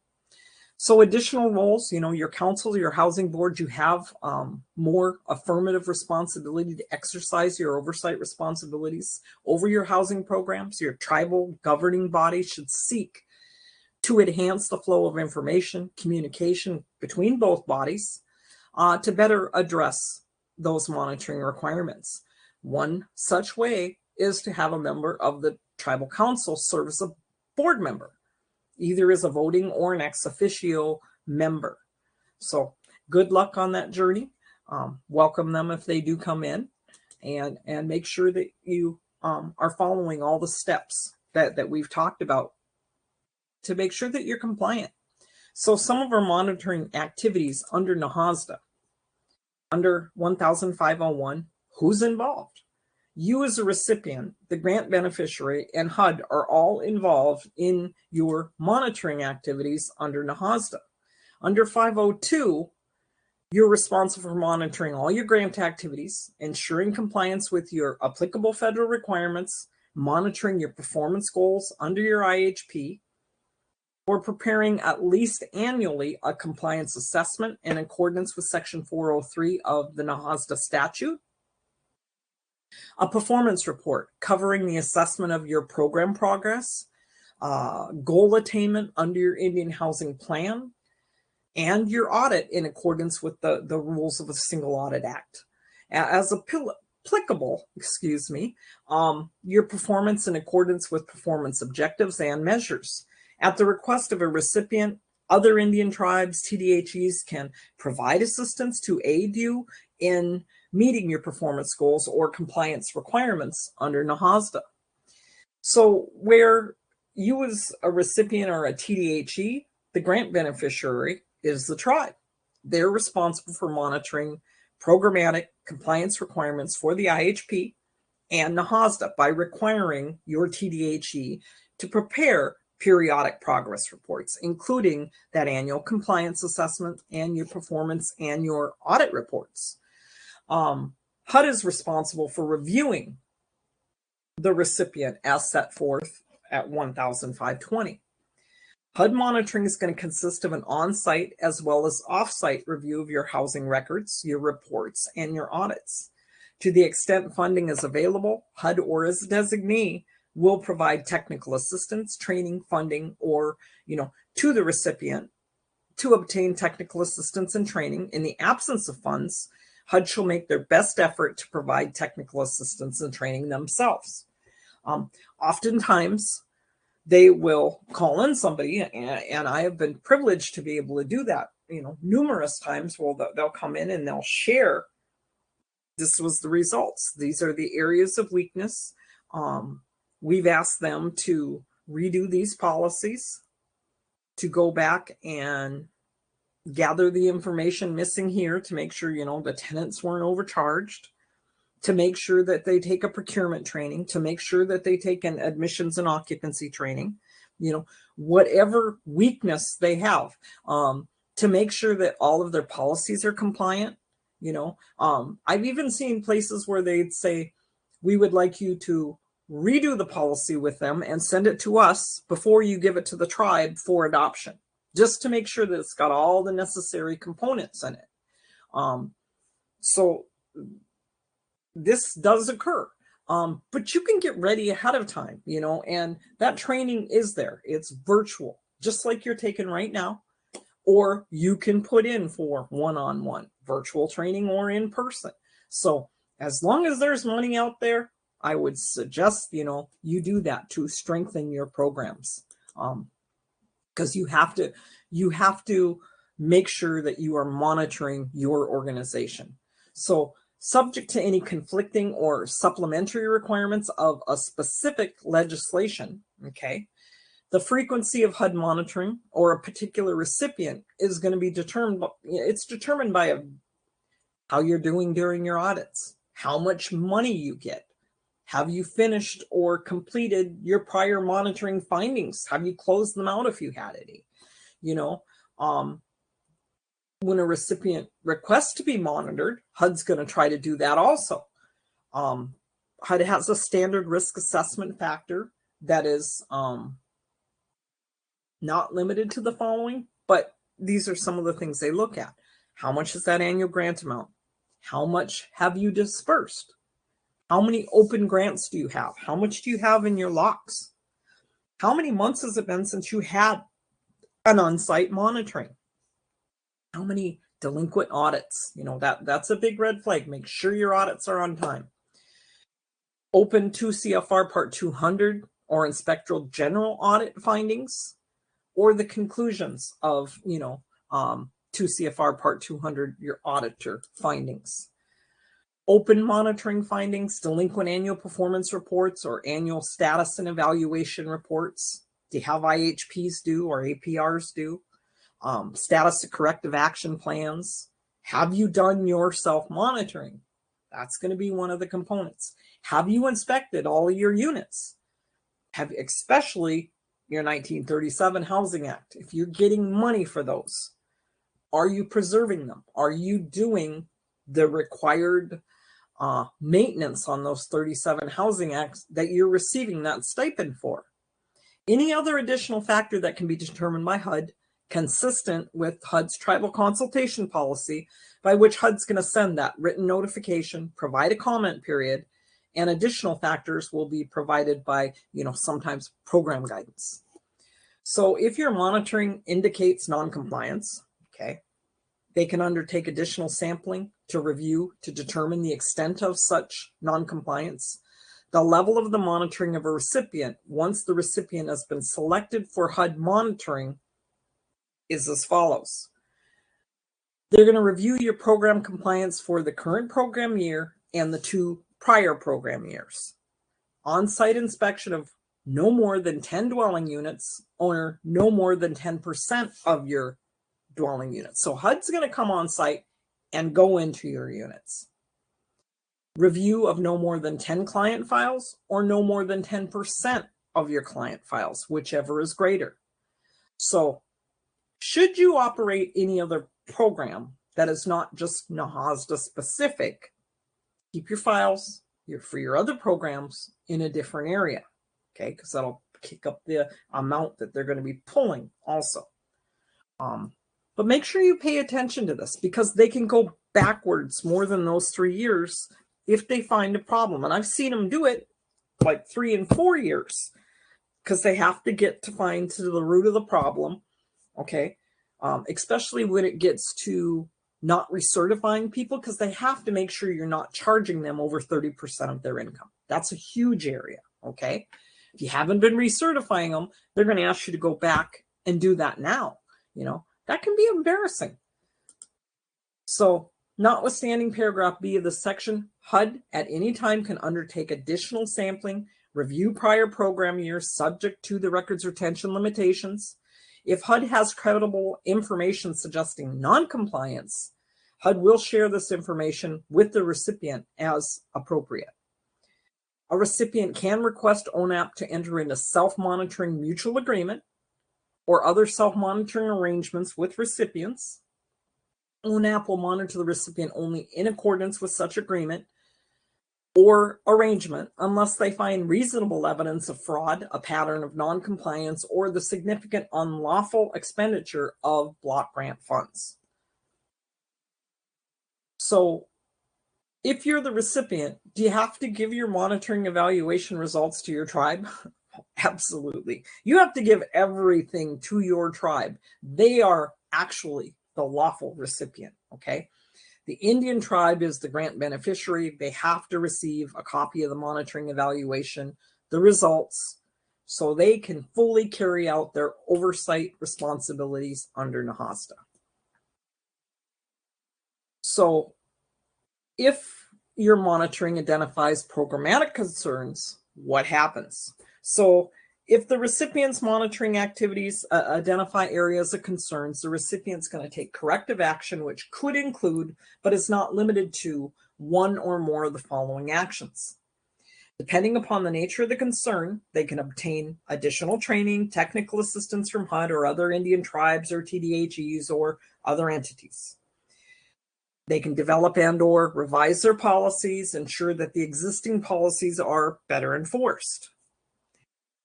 So additional roles, your council, your housing board, you have more affirmative responsibility to exercise your oversight responsibilities over your housing programs. Your tribal governing body should seek to enhance the flow of information, communication between both bodies to better address those monitoring requirements. One such way is to have a member of the tribal council serve as a board member, either as a voting or an ex officio member. So good luck on that journey. Welcome them if they do come in, and make sure that you are following all the steps that we've talked about to make sure that you're compliant. So some of our monitoring activities under NAHASDA, under 1,501, who's involved? You as a recipient, the grant beneficiary, and HUD are all involved in your monitoring activities under NAHASDA. Under 502, you're responsible for monitoring all your grant activities, ensuring compliance with your applicable federal requirements, monitoring your performance goals under your IHP, or preparing at least annually a compliance assessment in accordance with Section 403 of the NAHASDA statute, a performance report covering the assessment of your program progress, goal attainment under your Indian Housing Plan, and your audit in accordance with the rules of the Single Audit Act. As applicable, your performance in accordance with performance objectives and measures. At the request of a recipient, other Indian tribes, TDHEs can provide assistance to aid you in meeting your performance goals or compliance requirements under NAHASDA. So where you as a recipient or a TDHE, the grant beneficiary is the tribe. They're responsible for monitoring programmatic compliance requirements for the IHP and NAHASDA by requiring your TDHE to prepare periodic progress reports, including that annual compliance assessment and your performance and your audit reports. HUD is responsible for reviewing the recipient as set forth at 1,520. HUD monitoring is going to consist of an on-site as well as off-site review of your housing records, your reports, and your audits. To the extent funding is available, HUD or as a designee will provide technical assistance, training, funding, or, to the recipient to obtain technical assistance and training. In the absence of funds, HUD shall make their best effort to provide technical assistance and training themselves. Oftentimes, they will call in somebody, and I have been privileged to be able to do that, numerous times. Well, they'll come in and they'll share, this was the results. These are the areas of weakness. We've asked them to redo these policies, to go back and gather the information missing here to make sure, the tenants weren't overcharged, to make sure that they take a procurement training, to make sure that they take an admissions and occupancy training, whatever weakness they have, to make sure that all of their policies are compliant. I've even seen places where they'd say, we would like you to redo the policy with them and send it to us before you give it to the tribe for adoption, just to make sure that it's got all the necessary components in it. So this does occur, but you can get ready ahead of time, and that training is there. It's virtual, just like you're taking right now, or you can put in for one-on-one virtual training or in person. So as long as there's money out there, I would suggest, you do that to strengthen your programs, because you have to make sure that you are monitoring your organization. So subject to any conflicting or supplementary requirements of a specific legislation, okay, the frequency of HUD monitoring or a particular recipient is going to be determined. It's determined by how you're doing during your audits, how much money you get. Have you finished or completed your prior monitoring findings? Have you closed them out if you had any? When a recipient requests to be monitored, HUD's going to try to do that also. HUD has a standard risk assessment factor that is not limited to the following, but these are some of the things they look at. How much is that annual grant amount? How much have you dispersed? How many open grants do you have? How much do you have in your locks? How many months has it been since you had an on-site monitoring? How many delinquent audits? That's a big red flag. Make sure your audits are on time. Open 2 CFR Part 200 or inspectoral general audit findings, or the conclusions of, 2 CFR Part 200, your auditor findings. Open monitoring findings, delinquent annual performance reports or annual status and evaluation reports. Do you have IHPs due or APRs due? Status of corrective action plans. Have you done your self-monitoring? That's going to be one of the components. Have you inspected all of your units? Especially your 1937 Housing Act. If you're getting money for those, are you preserving them? Are you doing the required maintenance on those 37 Housing Acts that you're receiving that stipend for? Any other additional factor that can be determined by HUD, consistent with HUD's tribal consultation policy, by which HUD's going to send that written notification, provide a comment period, and additional factors will be provided by, sometimes program guidance. So if your monitoring indicates noncompliance, okay, they can undertake additional sampling to review to determine the extent of such noncompliance. The level of the monitoring of a recipient, once the recipient has been selected for HUD monitoring, is as follows. They're going to review your program compliance for the current program year and the 2 prior program years. On-site inspection of no more than 10 dwelling units or no more than 10% of your dwelling units. So HUD's going to come on site and go into your units. Review of no more than 10 client files or no more than 10% of your client files, whichever is greater. So should you operate any other program that is not just NAHASDA specific, keep your files for your other programs in a different area, okay? Because that'll kick up the amount that they're going to be pulling also. But make sure you pay attention to this, because they can go backwards more than those 3 years if they find a problem. And I've seen them do it like 3 and 4 years, because they have to get to the root of the problem, okay? Especially when it gets to not recertifying people, because they have to make sure you're not charging them over 30% of their income. That's a huge area, okay? If you haven't been recertifying them, they're going to ask you to go back and do that now. You know, that can be embarrassing. So, notwithstanding paragraph B of the section, HUD at any time can undertake additional sampling, review prior program years subject to the records retention limitations. If HUD has credible information suggesting non-compliance, HUD will share this information with the recipient as appropriate. A recipient can request ONAP to enter into self-monitoring mutual agreement or other self-monitoring arrangements with recipients. ONAP will monitor the recipient only in accordance with such agreement or arrangement unless they find reasonable evidence of fraud, a pattern of non-compliance, or the significant unlawful expenditure of block grant funds. So if you're the recipient, do you have to give your monitoring evaluation results to your tribe? Absolutely. You have to give everything to your tribe. They are actually the lawful recipient, okay? The Indian tribe is the grant beneficiary. They have to receive a copy of the monitoring evaluation, the results, so they can fully carry out their oversight responsibilities under NAHASDA. So if your monitoring identifies programmatic concerns, what happens? So if the recipient's monitoring activities identify areas of concerns, the recipient's going to take corrective action, which could include, but is not limited to, one or more of the following actions. Depending upon the nature of the concern, they can obtain additional training, technical assistance from HUD or other Indian tribes or TDHEs or other entities. They can develop and/or revise their policies, ensure that the existing policies are better enforced.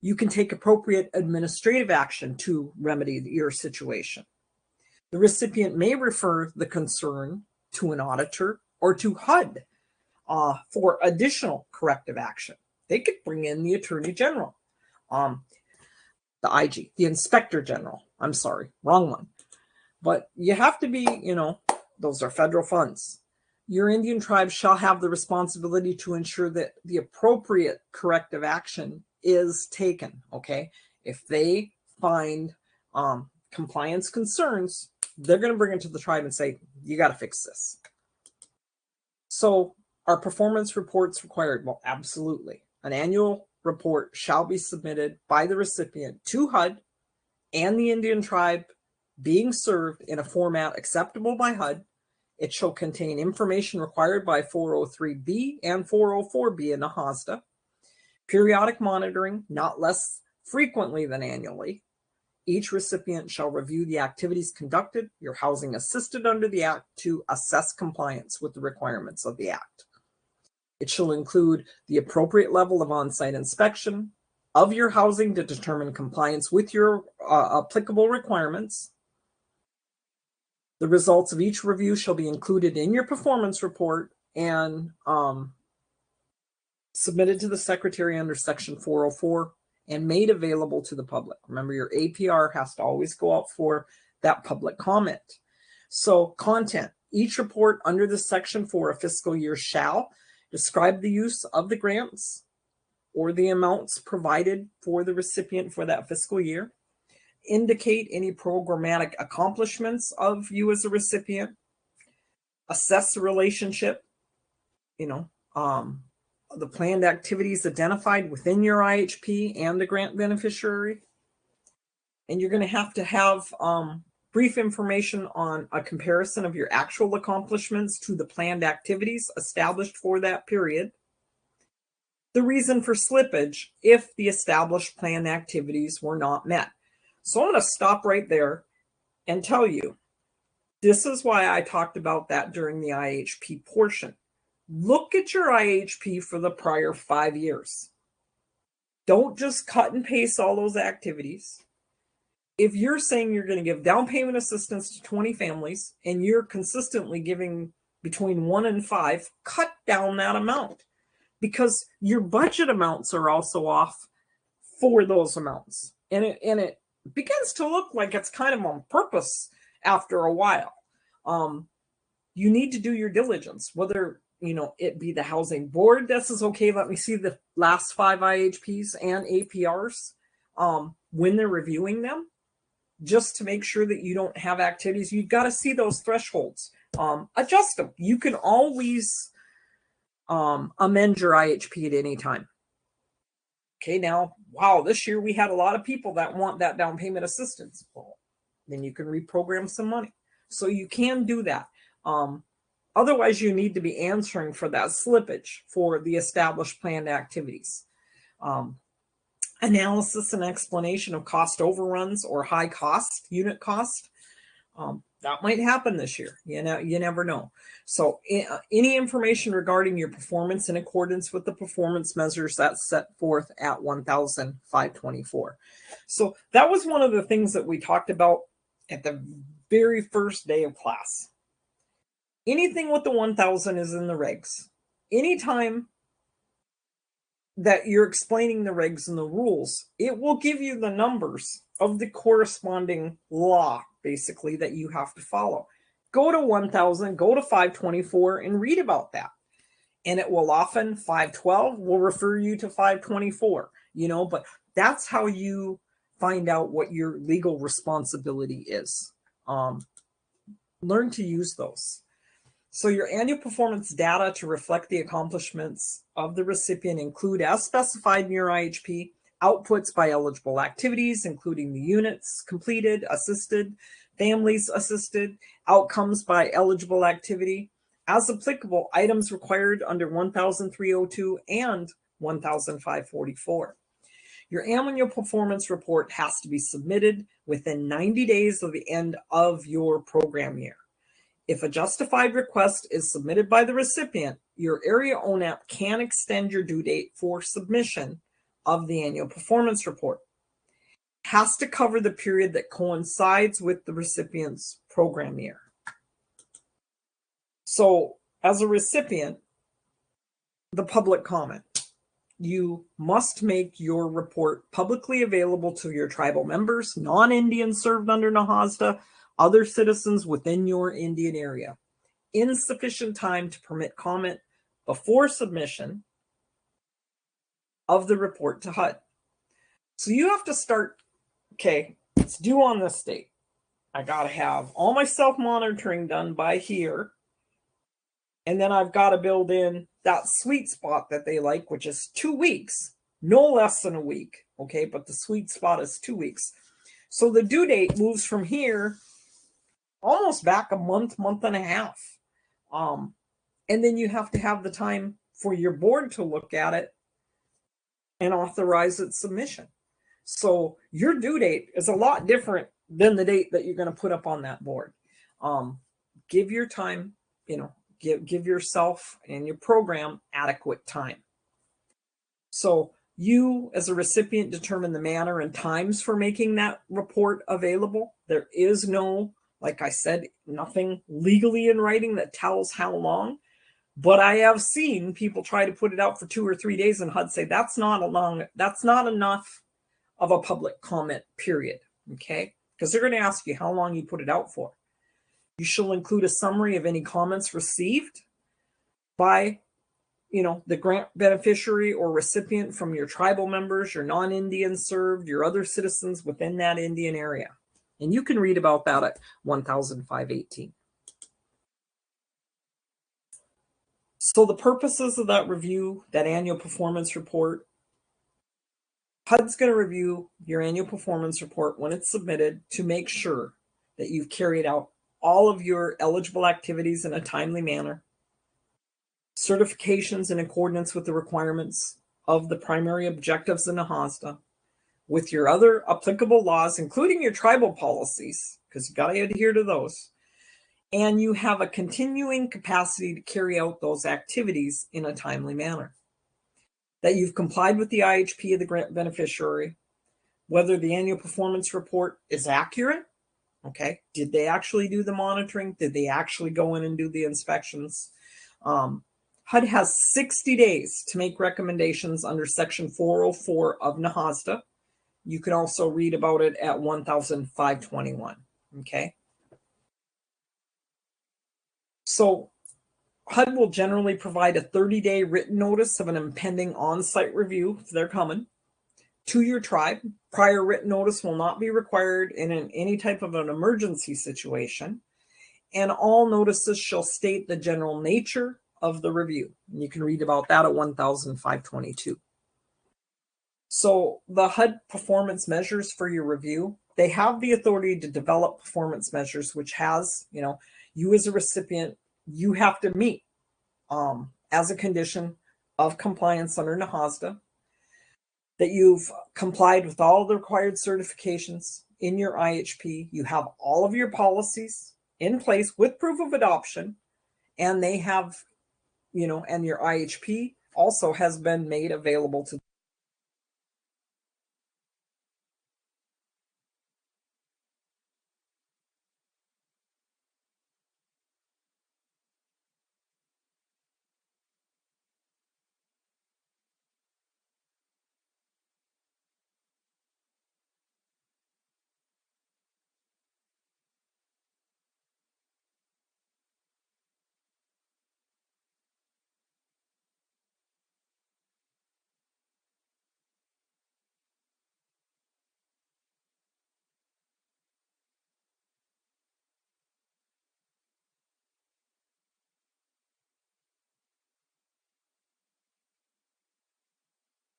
You can take appropriate administrative action to remedy your situation. The recipient may refer the concern to an auditor or to HUD for additional corrective action. They could bring in the Attorney General, the IG, the Inspector General. I'm sorry, wrong one. But you have to be, those are federal funds. Your Indian tribe shall have the responsibility to ensure that the appropriate corrective action is taken, okay? If they find compliance concerns, they're going to bring it to the tribe and say, you got to fix this. So are performance reports required? Well, absolutely. An annual report shall be submitted by the recipient to HUD and the Indian tribe, being served in a format acceptable by HUD. It shall contain information required by 403B and 404B in NAHASDA. Periodic monitoring, not less frequently than annually. Each recipient shall review the activities conducted, your housing assisted under the Act, to assess compliance with the requirements of the Act. It shall include the appropriate level of on-site inspection of your housing to determine compliance with your applicable requirements. The results of each review shall be included in your performance report and submitted to the Secretary under Section 404 and made available to the public. Remember, your APR has to always go out for that public comment. So content. Each report under this section for a fiscal year shall describe the use of the grants, or the amounts provided for the recipient for that fiscal year, indicate any programmatic accomplishments of you as a recipient, assess the relationship, the planned activities identified within your IHP and the grant beneficiary. And you're going to have brief information on a comparison of your actual accomplishments to the planned activities established for that period. The reason for slippage if the established planned activities were not met. So I'm going to stop right there and tell you, this is why I talked about that during the IHP portion. Look at your IHP for the prior 5 years. Don't just cut and paste all those activities. If you're saying you're going to give down payment assistance to 20 families and you're consistently giving between 1 and 5, cut down that amount, because your budget amounts are also off for those amounts. And it begins to look like it's kind of on purpose after a while. You need to do your diligence, whether it be the housing board that says, okay, let me see the last 5 IHPs and APRs when they're reviewing them, just to make sure that you don't have activities. You've got to see those thresholds, adjust them. You can always amend your IHP at any time. Okay, now, wow, this year we had a lot of people that want that down payment assistance. Well, then you can reprogram some money. So you can do that. Otherwise, you need to be answering for that slippage for the established planned activities. Analysis and explanation of cost overruns or high cost, unit cost. That might happen this year. You never know. So any information regarding your performance in accordance with the performance measures that's set forth at 1,524. So that was one of the things that we talked about at the very first day of class. Anything with the 1,000 is in the regs. Anytime that you're explaining the regs and the rules, it will give you the numbers of the corresponding law, basically, that you have to follow. Go to 1,000, go to 524 and read about that. And it will often, 512 will refer you to 524, but that's how you find out what your legal responsibility is. Learn to use those. So your annual performance data to reflect the accomplishments of the recipient include, as specified in your IHP, outputs by eligible activities, including the units completed, assisted, families assisted, outcomes by eligible activity, as applicable, items required under 1,302 and 1,544. Your annual performance report has to be submitted within 90 days of the end of your program year. If a justified request is submitted by the recipient, your area EWONAP can extend your due date for submission of the annual performance report. It has to cover the period that coincides with the recipient's program year. So, as a recipient, the public comment. You must make your report publicly available to your tribal members, non-Indians served under NAHASDA, other citizens within your Indian area, in sufficient time to permit comment before submission of the report to HUD. So you have to start, okay, it's due on this date. I got to have all my self-monitoring done by here. And then I've got to build in that sweet spot that they like, which is 2 weeks, no less than a week. Okay, but the sweet spot is 2 weeks. So the due date moves from here almost back a month, month and a half. And then you have to have the time for your board to look at it and authorize its submission. So your due date is a lot different than the date that you're going to put up on that board. Give your time, give yourself and your program adequate time. So you, as a recipient, determine the manner and times for making that report available. There is no, like I said, nothing legally in writing that tells how long. But I have seen people try to put it out for 2 or 3 days and HUD say that's not enough of a public comment period. Okay? Because they're going to ask you how long you put it out for. You shall include a summary of any comments received by the grant beneficiary or recipient from your tribal members, your non-Indian served, your other citizens within that Indian area. And you can read about that at 100518. So the purposes of that review, that annual performance report, HUD's going to review your annual performance report when it's submitted to make sure that you've carried out all of your eligible activities in a timely manner, certifications in accordance with the requirements of the primary objectives in NAHASDA, with your other applicable laws, including your tribal policies, because you've got to adhere to those, and you have a continuing capacity to carry out those activities in a timely manner. That you've complied with the IHP of the grant beneficiary, whether the annual performance report is accurate. Okay, did they actually do the monitoring? Did they actually go in and do the inspections? HUD has 60 days to make recommendations under Section 404 of NAHASDA. You can also read about it at 100521. Okay. So HUD will generally provide a 30-day written notice of an impending on-site review, if they're coming, to your tribe. Prior written notice will not be required in any type of an emergency situation. And all notices shall state the general nature of the review. And you can read about that at 100522. So the HUD performance measures for your review, they have the authority to develop performance measures, which has, you as a recipient, you have to meet as a condition of compliance under NAHASDA, that you've complied with all the required certifications in your IHP, you have all of your policies in place with proof of adoption, and they have, and your IHP also has been made available to.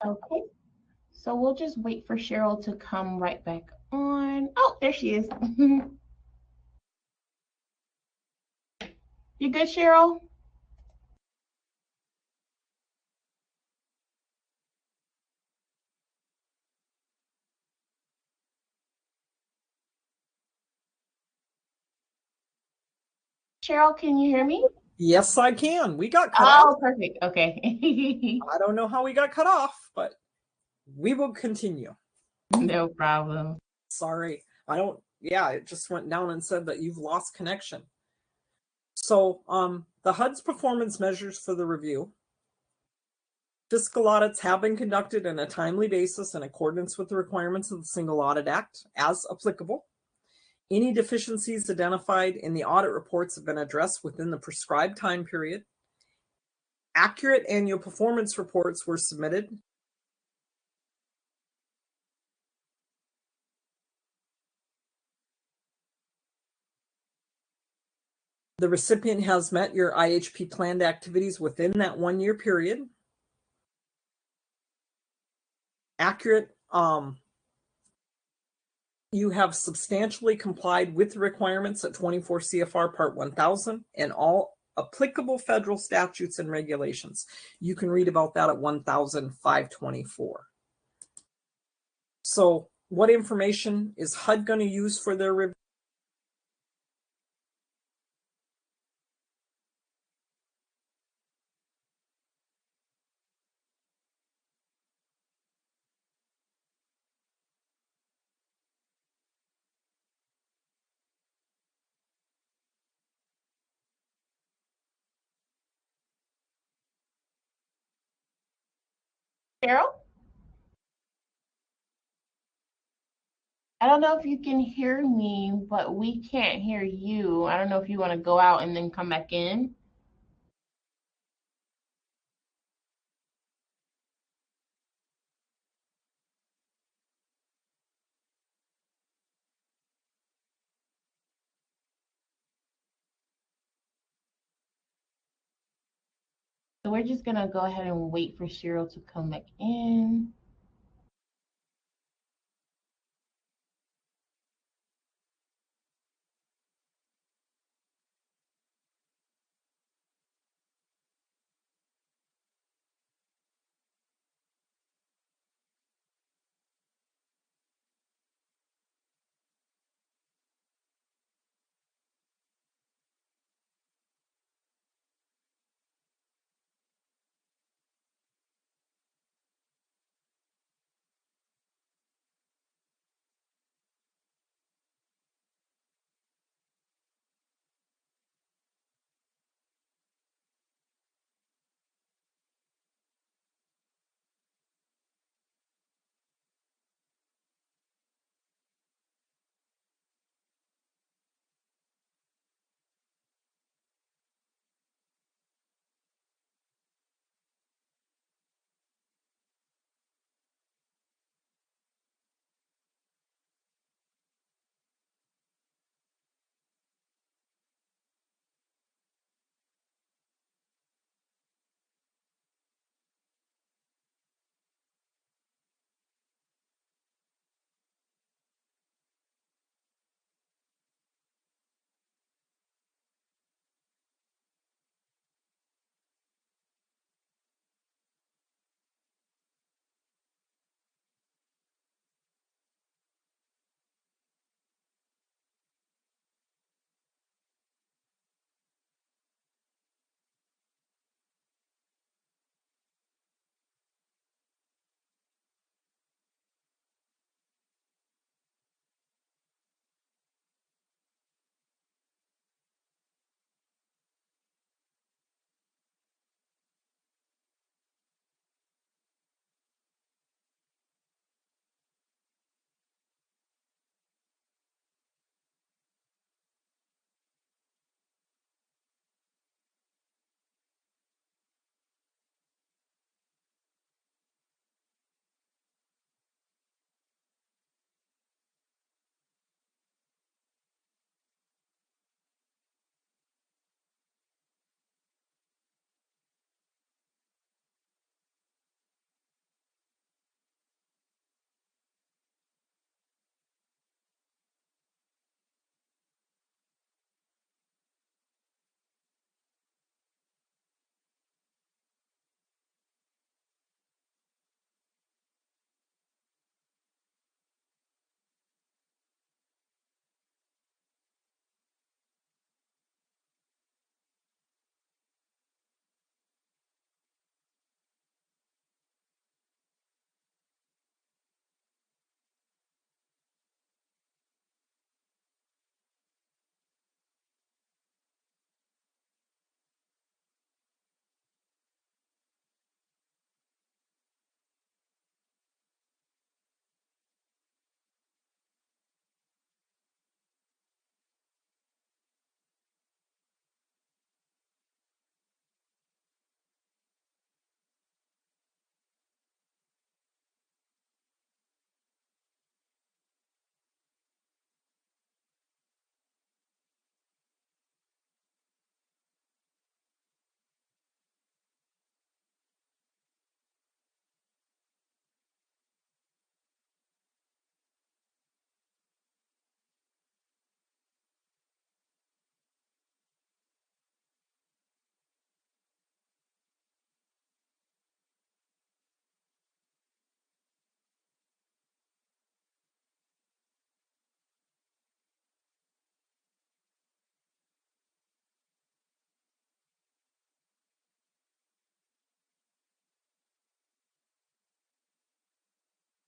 Okay, so we'll just wait for Cheryl to come right back on. Oh, there she is. You good, Cheryl? Cheryl, can you hear me? Yes, I can. We got cut Oh, off. perfect. Okay. I don't know how we got cut off, but we will continue. No problem. Sorry. It just went down and said that you've lost connection. So the HUD's performance measures for the review. Fiscal audits have been conducted on a timely basis in accordance with the requirements of the Single Audit Act as applicable. Any deficiencies identified in the audit reports have been addressed within the prescribed time period. Accurate annual performance reports were submitted. The recipient has met your IHP planned activities within that 1 year period. Accurate, you have substantially complied with the requirements at 24 CFR Part 1000 and all applicable federal statutes and regulations. You can read about that at 100524. So what information is HUD going to use for their review? Cheryl? I don't know if you can hear me, but we can't hear you. I don't know if you want to go out and then come back in. So we're just gonna go ahead and wait for Cheryl to come back in.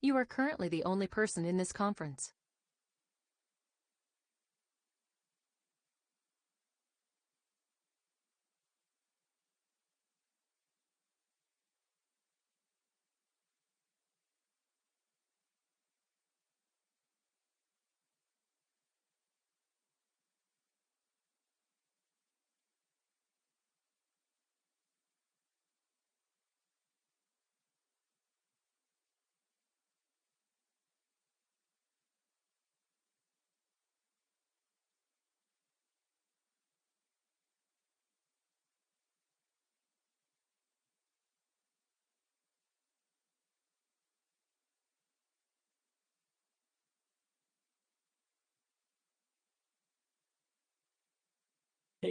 You are currently the only person in this conference.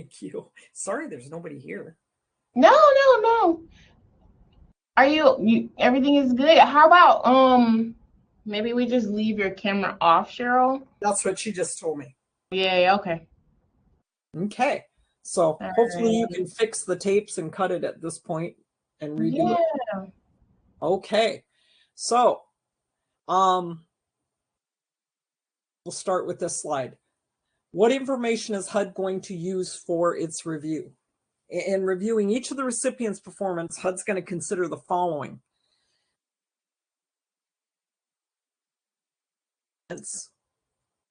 Thank you. Sorry, there's nobody here. No. Are you everything is good? How about maybe we just leave your camera off, Cheryl? That's what she just told me. Yeah, okay. Okay. So All hopefully you right. can fix the tapes and cut it at this point and redo it. Yeah. Okay. So we'll start with this slide. What information is HUD going to use for its review? In reviewing each of the recipients' performance, HUD's going to consider the following.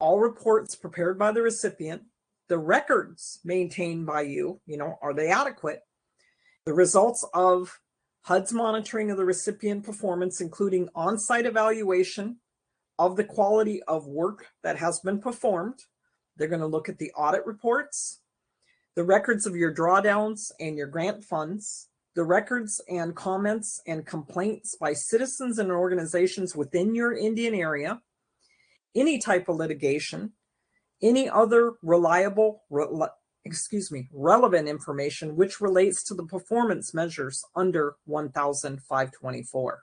All reports prepared by the recipient, the records maintained by you, are they adequate? The results of HUD's monitoring of the recipient performance, including on-site evaluation of the quality of work that has been performed. They're going to look at the audit reports, the records of your drawdowns and your grant funds, the records and comments and complaints by citizens and organizations within your Indian area, any type of litigation, any other relevant information which relates to the performance measures under 1524.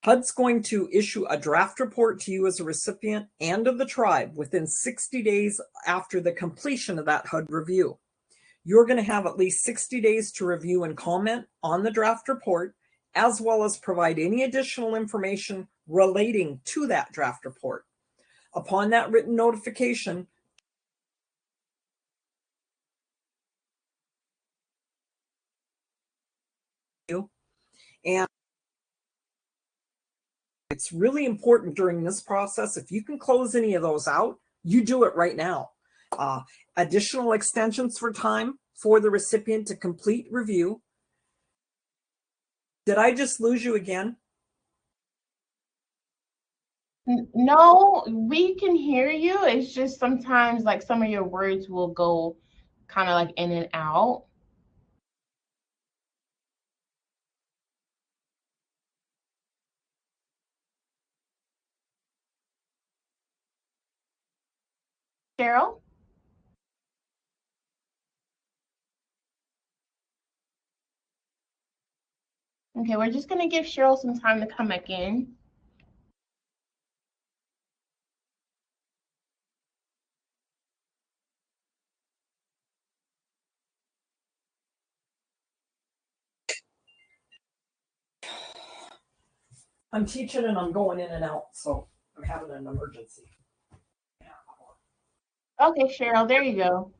HUD's going to issue a draft report to you as a recipient and of the tribe within 60 days after the completion of that HUD review. You're going to have at least 60 days to review and comment on the draft report, as well as provide any additional information relating to that draft report. Upon that written notification, and it's really important during this process, if you can close any of those out, you do it right now. Additional extensions for time for the recipient to complete review. Did I just lose you again? No, we can hear you. It's just sometimes like some of your words will go kind of like in and out. Cheryl? Okay, we're just going to give Cheryl some time to come back in. I'm teaching and I'm going in and out, so I'm having an emergency. Okay, Cheryl, there you go.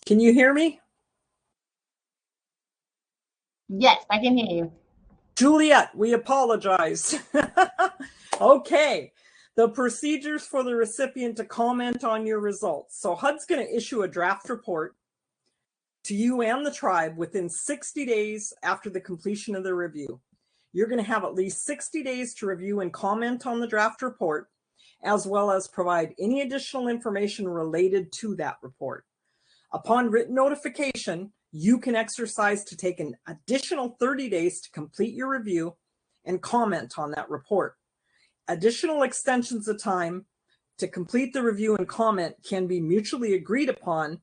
Can you hear me? Yes, I can hear you. Juliet, we apologize. Okay, the procedures for the recipient to comment on your results. So HUD's going to issue a draft report to you and the tribe within 60 days after the completion of the review. You're going to have at least 60 days to review and comment on the draft report, as well as provide any additional information related to that report. Upon written notification, you can exercise to take an additional 30 days to complete your review and comment on that report. Additional extensions of time to complete the review and comment can be mutually agreed upon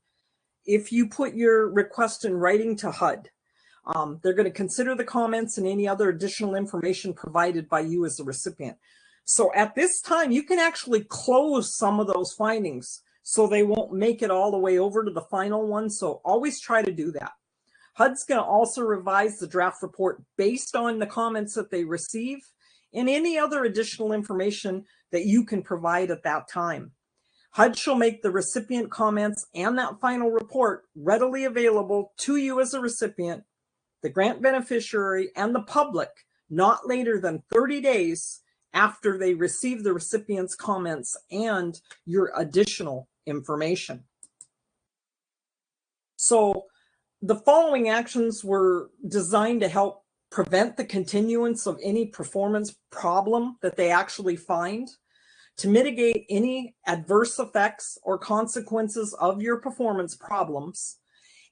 if you put your request in writing to HUD. They're going to consider the comments and any other additional information provided by you as the recipient. So at this time, you can actually close some of those findings so they won't make it all the way over to the final one. So always try to do that. HUD's going to also revise the draft report based on the comments that they receive and any other additional information that you can provide at that time. HUD shall make the recipient comments and that final report readily available to you as a recipient, the grant beneficiary, and the public not later than 30 days after they receive the recipient's comments and your additional information. So the following actions were designed to help prevent the continuance of any performance problem that they actually find, to mitigate any adverse effects or consequences of your performance problems,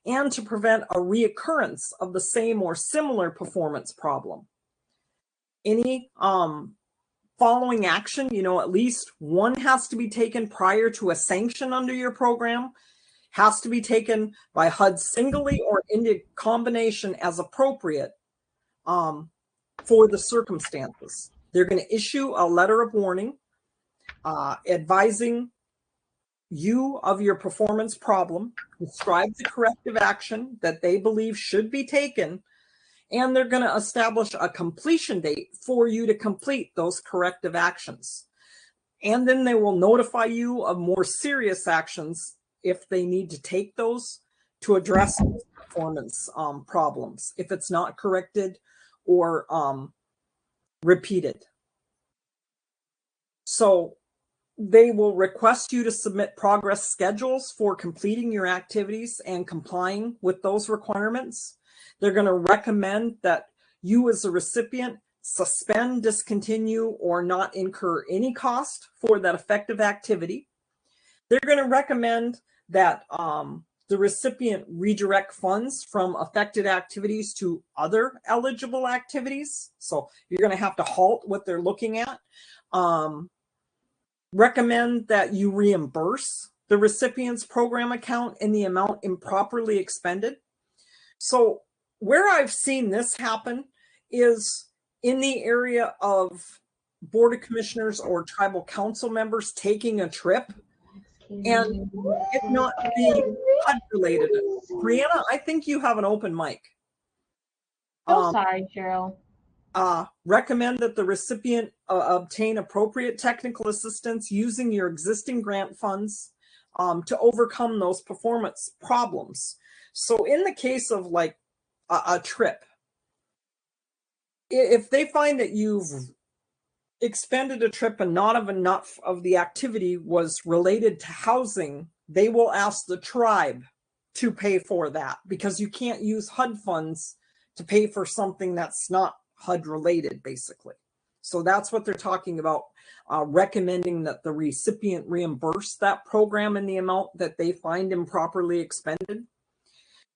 and to prevent a reoccurrence of the same or similar performance problem. Any following action, at least one has to be taken prior to a sanction under your program, has to be taken by HUD singly or in combination as appropriate for the circumstances. They're going to issue a letter of warning advising you of your performance problem, describe the corrective action that they believe should be taken, and they're going to establish a completion date for you to complete those corrective actions. And then they will notify you of more serious actions if they need to take those to address those performance problems, if it's not corrected or repeated. So they will request you to submit progress schedules for completing your activities and complying with those requirements. They're going to recommend that you as a recipient suspend, discontinue, or not incur any cost for that effective activity. They're going to recommend that the recipient redirect funds from affected activities to other eligible activities. So you're going to have to halt what they're looking at. Recommend that you reimburse the recipient's program account in the amount improperly expended. So where I've seen this happen is in the area of Board of Commissioners or tribal council members taking a trip and it not being HUD related. Brianna, I think you have an open mic. Sorry, Cheryl. Recommend that the recipient obtain appropriate technical assistance using your existing grant funds to overcome those performance problems. So in the case of like a trip, if they find that you've expended a trip and not enough of the activity was related to housing, they will ask the tribe to pay for that, because you can't use HUD funds to pay for something that's not HUD related, basically. So that's what they're talking about, recommending that the recipient reimburse that program in the amount that they find improperly expended.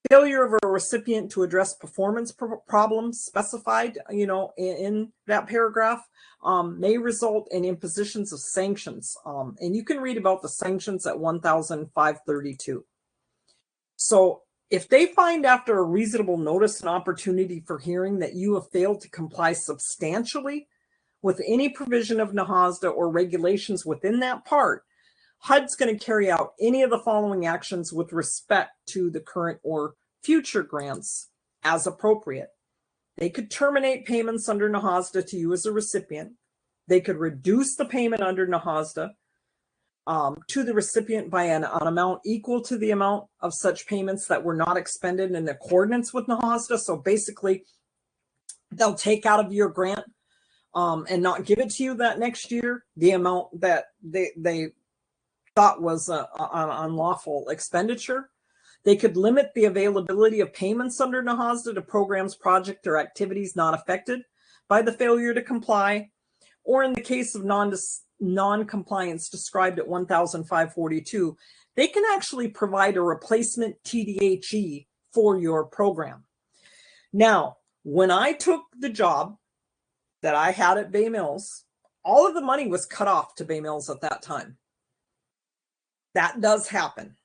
Failure of a recipient to address performance problems specified, in that paragraph may result in impositions of sanctions. And you can read about the sanctions at 1,532. So if they find after a reasonable notice and opportunity for hearing that you have failed to comply substantially with any provision of NAHASDA or regulations within that part, HUD's going to carry out any of the following actions with respect to the current or future grants as appropriate. They could terminate payments under NAHASDA to you as a recipient. They could reduce the payment under NAHASDA to the recipient by an amount equal to the amount of such payments that were not expended in accordance with NAHASDA. So basically, they'll take out of your grant and not give it to you that next year the amount that they thought was an unlawful expenditure. They could limit the availability of payments under NAHASDA to programs, projects, or activities not affected by the failure to comply, or in the case of non-compliance described at 1,542, they can actually provide a replacement TDHE for your program. Now, when I took the job that I had at Bay Mills, all of the money was cut off to Bay Mills at that time. That does happen.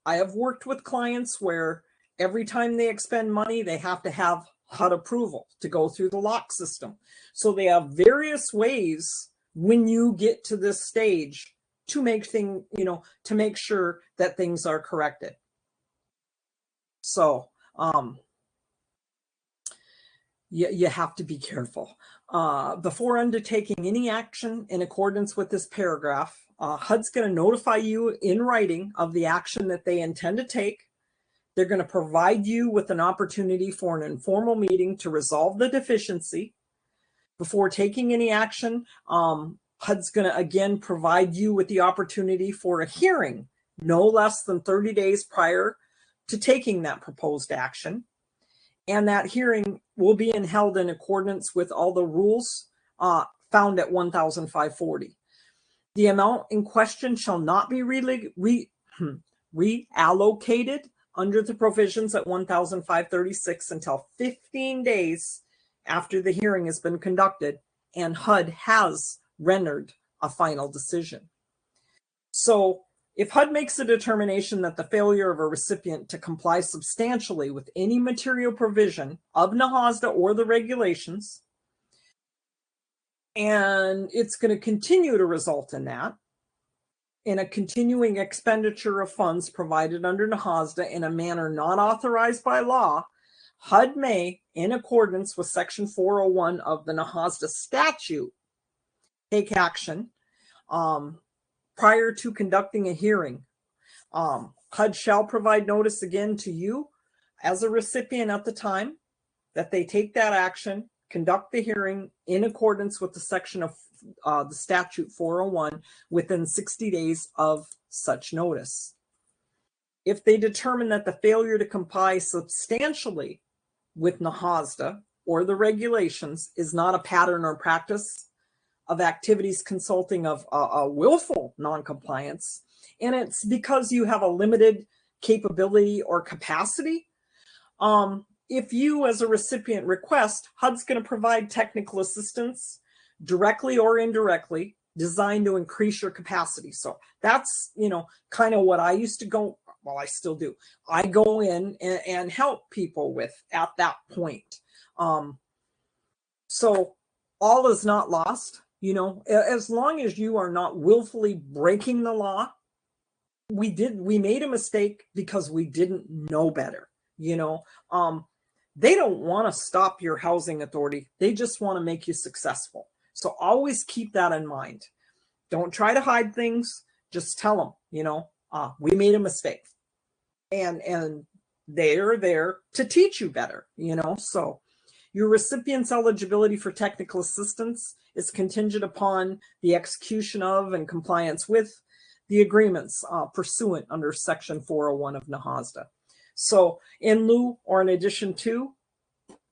I have worked with clients where every time they expend money, they have to have HUD approval to go through the lock system. So they have various ways when you get to this stage to make to make sure that things are corrected. So you have to be careful. Before undertaking any action in accordance with this paragraph, HUD's going to notify you in writing of the action that they intend to take. They're going to provide you with an opportunity for an informal meeting to resolve the deficiency. Before taking any action, HUD's going to again provide you with the opportunity for a hearing no less than 30 days prior to taking that proposed action. And that hearing will be held in accordance with all the rules found at 1,540. The amount in question shall not be reallocated under the provisions at 1,536 until 15 days after the hearing has been conducted and HUD has rendered a final decision. So if HUD makes a determination that the failure of a recipient to comply substantially with any material provision of NAHASDA or the regulations, and it's going to continue to result in that, in a continuing expenditure of funds provided under NAHASDA in a manner not authorized by law, HUD may, in accordance with Section 401 of the NAHASDA statute, take action prior to conducting a hearing. HUD shall provide notice again to you as a recipient at the time that they take that action, conduct the hearing in accordance with the section of the statute 401 within 60 days of such notice. If they determine that the failure to comply substantially with NAHASDA or the regulations is not a pattern or practice of activities consulting of a willful noncompliance, and it's because you have a limited capability or capacity, if you as a recipient request, HUD's going to provide technical assistance directly or indirectly designed to increase your capacity. So that's, kind of what I used to go, well, I still do. I go in and help people with at that point. So all is not lost. As long as you are not willfully breaking the law, we made a mistake because we didn't know better. They don't want to stop your housing authority. They just want to make you successful. So always keep that in mind. Don't try to hide things. Just tell them, we made a mistake. And they're there to teach you better, so your recipient's eligibility for technical assistance is contingent upon the execution of and compliance with the agreements pursuant under Section 401 of NAHASDA. So in lieu or in addition to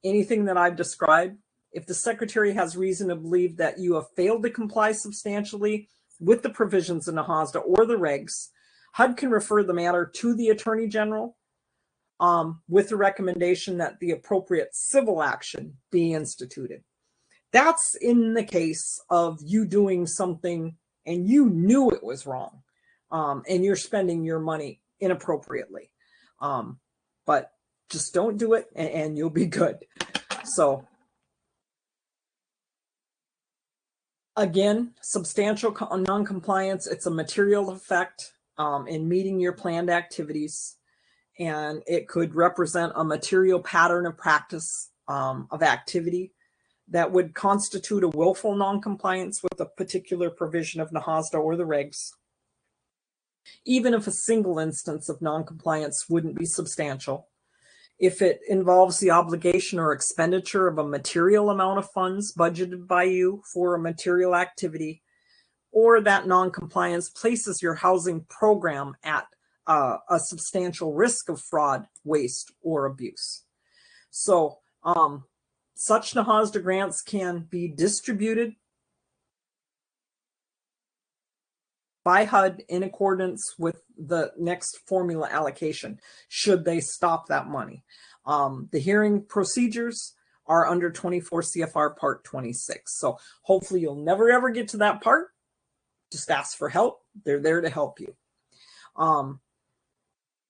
anything that I've described, if the Secretary has reason to believe that you have failed to comply substantially with the provisions of NAHASDA or the regs, HUD can refer the matter to the Attorney General with the recommendation that the appropriate civil action be instituted. That's in the case of you doing something and you knew it was wrong, and you're spending your money inappropriately. But just don't do it and you'll be good. So again, substantial non-compliance, it's a material effect in meeting your planned activities. And it could represent a material pattern of practice of activity that would constitute a willful noncompliance with a particular provision of NAHASDA or the regs. Even if a single instance of noncompliance wouldn't be substantial, if it involves the obligation or expenditure of a material amount of funds budgeted by you for a material activity, or that noncompliance places your housing program at a substantial risk of fraud, waste, or abuse. So such NAHASDA grants can be distributed by HUD in accordance with the next formula allocation, should they stop that money. The hearing procedures are under 24 CFR Part 26. So hopefully you'll never ever get to that part. Just ask for help. They're there to help you.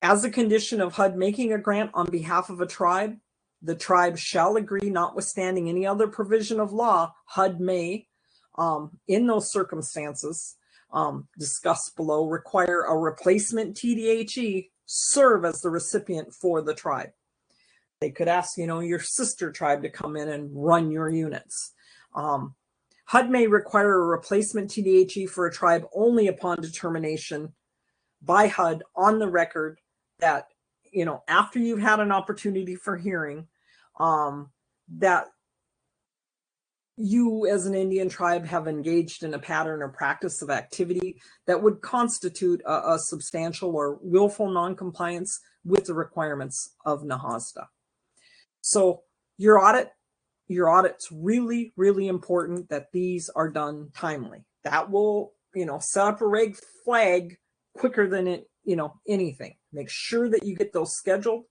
As a condition of HUD making a grant on behalf of a tribe, the tribe shall agree, notwithstanding any other provision of law, HUD may, in those circumstances, discussed below, require a replacement TDHE serve as the recipient for the tribe. They could ask, your sister tribe to come in and run your units. HUD may require a replacement TDHE for a tribe only upon determination by HUD on the record that, after you've had an opportunity for hearing, that you as an Indian tribe have engaged in a pattern or practice of activity that would constitute a substantial or willful noncompliance with the requirements of NAHASDA. So your audit's really, really important that these are done timely. That will, set up a red flag quicker than anything. Make sure that you get those scheduled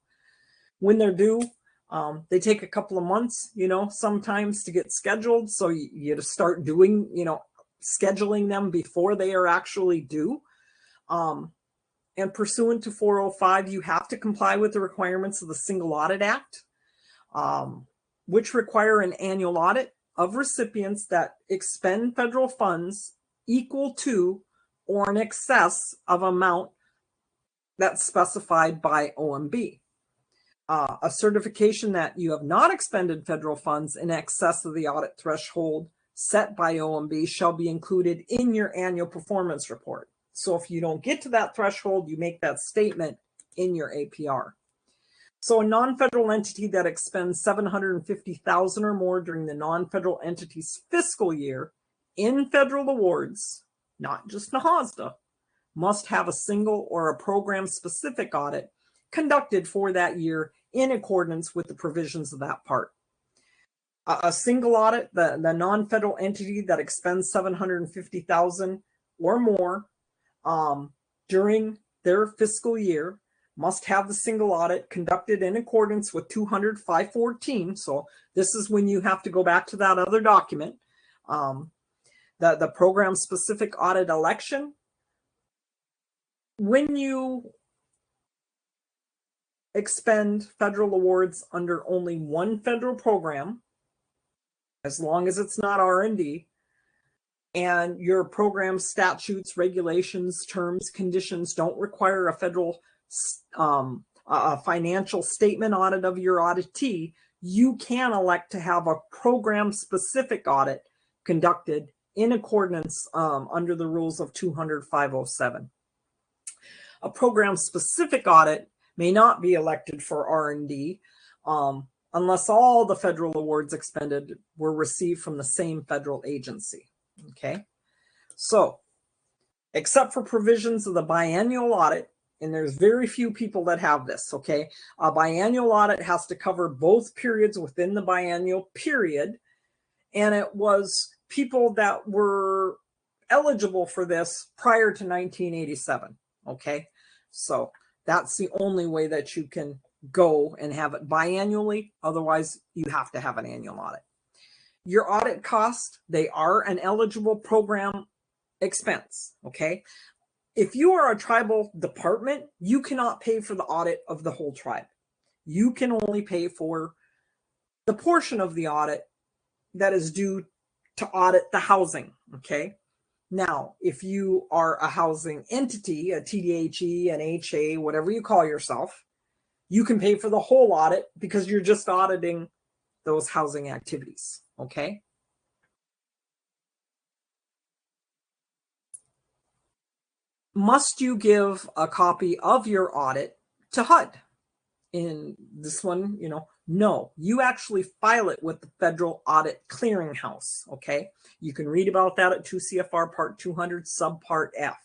when they're due. They take a couple of months, sometimes to get scheduled. So you to start doing, scheduling them before they are actually due. And pursuant to 405, you have to comply with the requirements of the Single Audit Act, which require an annual audit of recipients that expend federal funds equal to or in excess of amount that's specified by OMB. A certification that you have not expended federal funds in excess of the audit threshold set by OMB shall be included in your annual performance report. So if you don't get to that threshold, you make that statement in your APR. So a non-federal entity that expends $750,000 or more during the non-federal entity's fiscal year in federal awards, not just NAHASDA, must have a single or a program-specific audit conducted for that year in accordance with the provisions of that part. A single audit, the non-federal entity that expends $750,000 or more during their fiscal year must have the single audit conducted in accordance with 200-514. So this is when you have to go back to that other document. The program-specific audit election, when you expend federal awards under only one federal program, as long as it's not R&D, and your program statutes, regulations, terms, conditions don't require a federal financial statement audit of your auditee, you can elect to have a program-specific audit conducted in accordance under the rules of 200-507. A program-specific audit may not be elected for R&D unless all the federal awards expended were received from the same federal agency. Okay, so except for provisions of the biannual audit, and there's very few people that have this, okay, a biannual audit has to cover both periods within the biannual period, and it was people that were eligible for this prior to 1987, okay? So that's the only way that you can go and have it biannually. Otherwise, you have to have an annual audit. Your audit costs, they are an eligible program expense, okay? If you are a tribal department, you cannot pay for the audit of the whole tribe. You can only pay for the portion of the audit that is due to audit the housing, okay? Now, if you are a housing entity, a TDHE, an HA, whatever you call yourself, you can pay for the whole audit because you're just auditing those housing activities, okay? Must you give a copy of your audit to HUD? In this one, no. You actually file it with the Federal Audit Clearinghouse, okay? You can read about that at 2 CFR Part 200, Subpart F.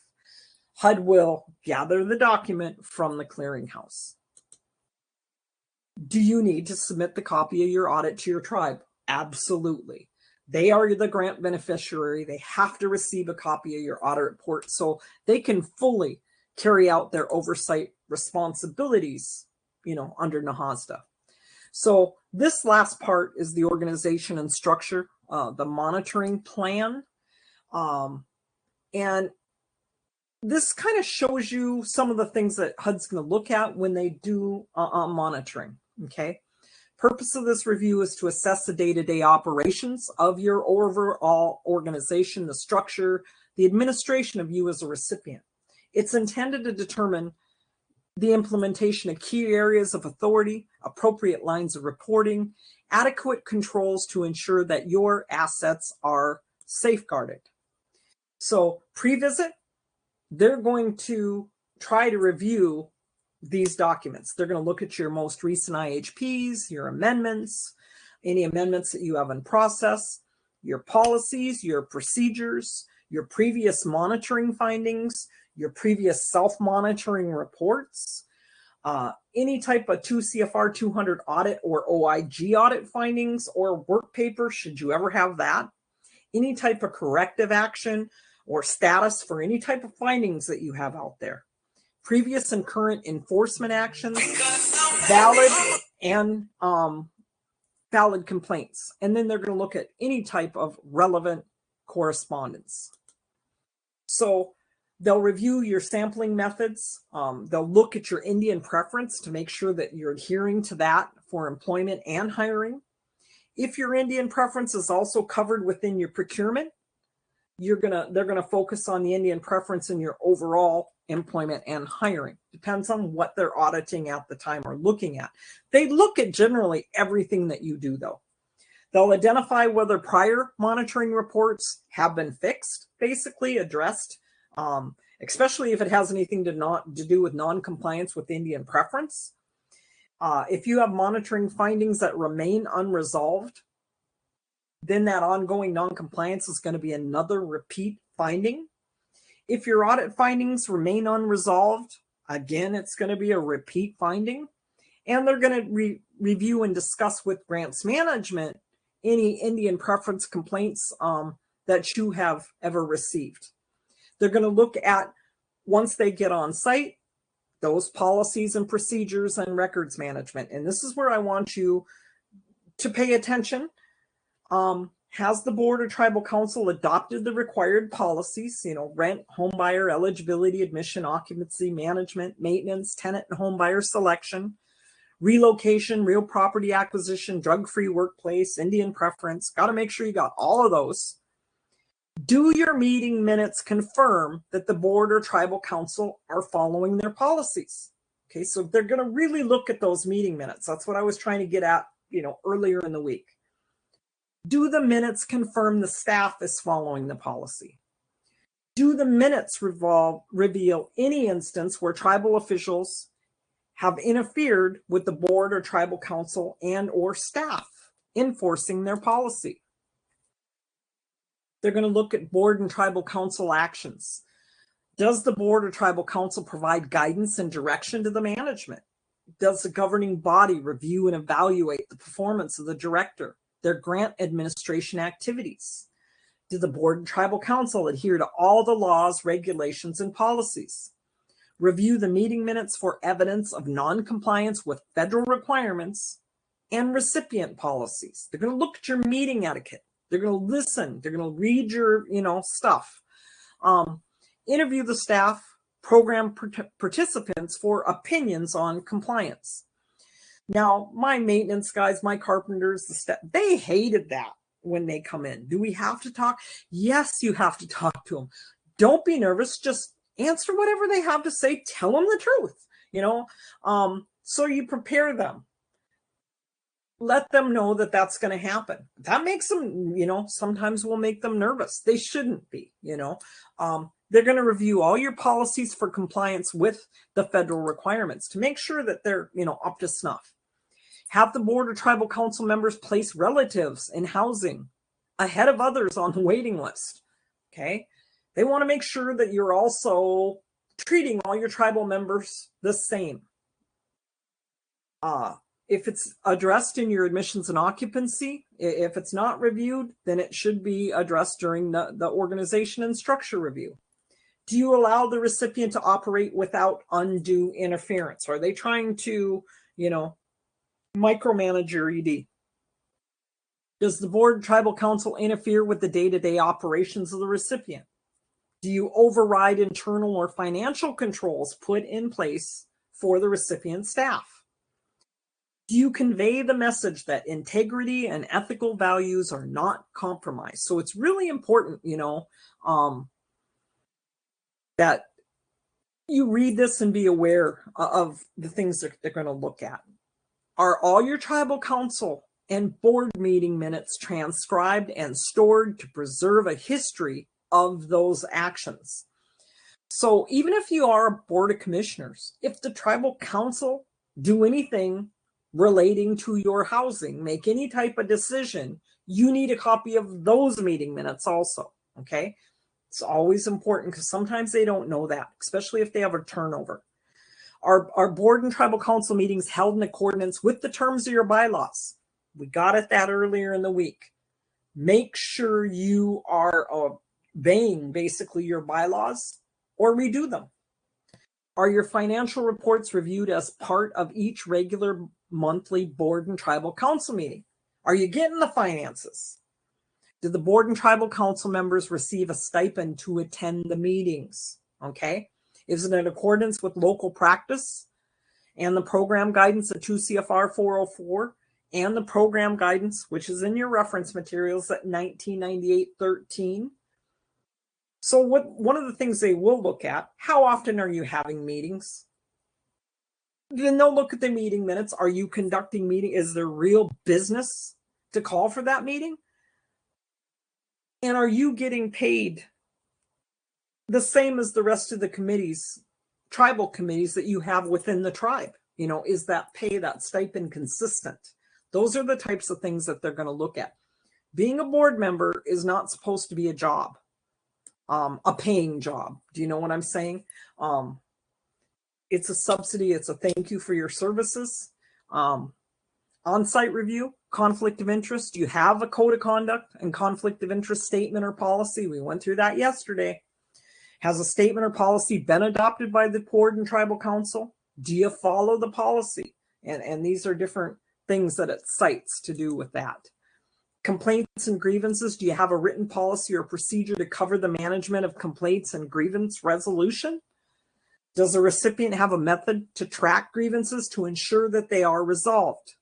HUD will gather the document from the clearinghouse. Do you need to submit the copy of your audit to your tribe? Absolutely. They are the grant beneficiary. They have to receive a copy of your audit report so they can fully carry out their oversight responsibilities, under NAHASDA. So this last part is the organization and structure, the monitoring plan. And this kind of shows you some of the things that HUD's going to look at when they do monitoring, okay? Purpose of this review is to assess the day-to-day operations of your overall organization, the structure, the administration of you as a recipient. It's intended to determine the implementation of key areas of authority, appropriate lines of reporting, adequate controls to ensure that your assets are safeguarded. So pre-visit, they're going to try to review these documents. They're going to look at your most recent IHPs, your amendments, any amendments that you have in process, your policies, your procedures, your previous monitoring findings, your previous self-monitoring reports, any type of 2 CFR 200 audit or OIG audit findings or work paper, should you ever have that, any type of corrective action or status for any type of findings that you have out there, previous and current enforcement actions, valid and valid complaints. And then they're going to look at any type of relevant correspondence. So they'll review your sampling methods. They'll look at your Indian preference to make sure that you're adhering to that for employment and hiring. If your Indian preference is also covered within your procurement, they're gonna focus on the Indian preference in your overall employment and hiring. Depends on what they're auditing at the time or looking at. They look at generally everything that you do, though. They'll identify whether prior monitoring reports have been fixed, basically addressed, especially if it has anything to do with non-compliance with Indian preference. If you have monitoring findings that remain unresolved, then that ongoing non-compliance is going to be another repeat finding. If your audit findings remain unresolved, again, it's going to be a repeat finding. And they're going to review and discuss with grants management any Indian preference complaints that you have ever received. They're going to look at, once they get on site, those policies and procedures and records management. And this is where I want you to pay attention. Has the board or tribal council adopted the required policies, rent, home buyer eligibility, admission, occupancy, management, maintenance, tenant and home buyer selection, relocation, real property acquisition, drug-free workplace, Indian preference? Got to make sure you got all of those. Do your meeting minutes confirm that the board or tribal council are following their policies? Okay, so they're going to really look at those meeting minutes. That's what I was trying to get at, earlier in the week. Do the minutes confirm the staff is following the policy? Do the minutes reveal any instance where tribal officials have interfered with the board or tribal council and or staff enforcing their policy? They're going to look at board and tribal council actions. Does the board or tribal council provide guidance and direction to the management? Does the governing body review and evaluate the performance of the director, their grant administration activities? Do the board and tribal council adhere to all the laws, regulations, and policies? Review the meeting minutes for evidence of non-compliance with federal requirements and recipient policies. They're going to look at your meeting etiquette. They're going to listen. They're going to read your, stuff. Interview the staff, program participants for opinions on compliance. Now, my maintenance guys, my carpenters, the staff, they hated that when they come in. Do we have to talk? Yes, you have to talk to them. Don't be nervous. Just answer whatever they have to say. Tell them the truth, so you prepare them. Let them know that that's going to happen. That makes them, sometimes will make them nervous. They shouldn't be, They're going to review all your policies for compliance with the federal requirements to make sure that they're, up to snuff. Have the board or tribal council members place relatives in housing ahead of others on the waiting list. Okay. They want to make sure that you're also treating all your tribal members the same. If it's addressed in your admissions and occupancy, if it's not reviewed, then it should be addressed during the organization and structure review. Do you allow the recipient to operate without undue interference? Are they trying to, micromanage your ED? Does the board tribal council interfere with the day-to-day operations of the recipient? Do you override internal or financial controls put in place for the recipient staff? Do you convey the message that integrity and ethical values are not compromised? So it's really important, that you read this and be aware of the things that they're going to look at. Are all your tribal council and board meeting minutes transcribed and stored to preserve a history of those actions? So even if you are a board of commissioners, if the tribal council do anything relating to your housing, make any type of decision, you need a copy of those meeting minutes also, okay? It's always important because sometimes they don't know that, especially if they have a turnover. Our board and tribal council meetings held in accordance with the terms of your bylaws. We got at that earlier in the week. Make sure you are obeying basically your bylaws or redo them. Are your financial reports reviewed as part of each regular monthly board and tribal council meeting? Are you getting the finances? Did the board and tribal council members receive a stipend to attend the meetings? Okay. Is it in accordance with local practice and the program guidance at 2 CFR 404 and the program guidance, which is in your reference materials at 1998-13? So one of the things they will look at, how often are you having meetings? Then they'll look at the meeting minutes. Are you conducting meeting? Is there real business to call for that meeting? And are you getting paid the same as the rest of the committees, tribal committees that you have within the tribe? You know, is that pay, that stipend consistent? Those are the types of things that they're going to look at. Being a board member is not supposed to be a job, a paying job. Do you know what I'm saying? It's a subsidy. It's a thank you for your services. On-site review, conflict of interest. Do you have a code of conduct and conflict of interest statement or policy? We went through that yesterday. Has a statement or policy been adopted by the board and tribal council? Do you follow the policy? And these are different things that it cites to do with that. Complaints and grievances. Do you have a written policy or procedure to cover the management of complaints and grievance resolution? Does the recipient have a method to track grievances to ensure that they are resolved?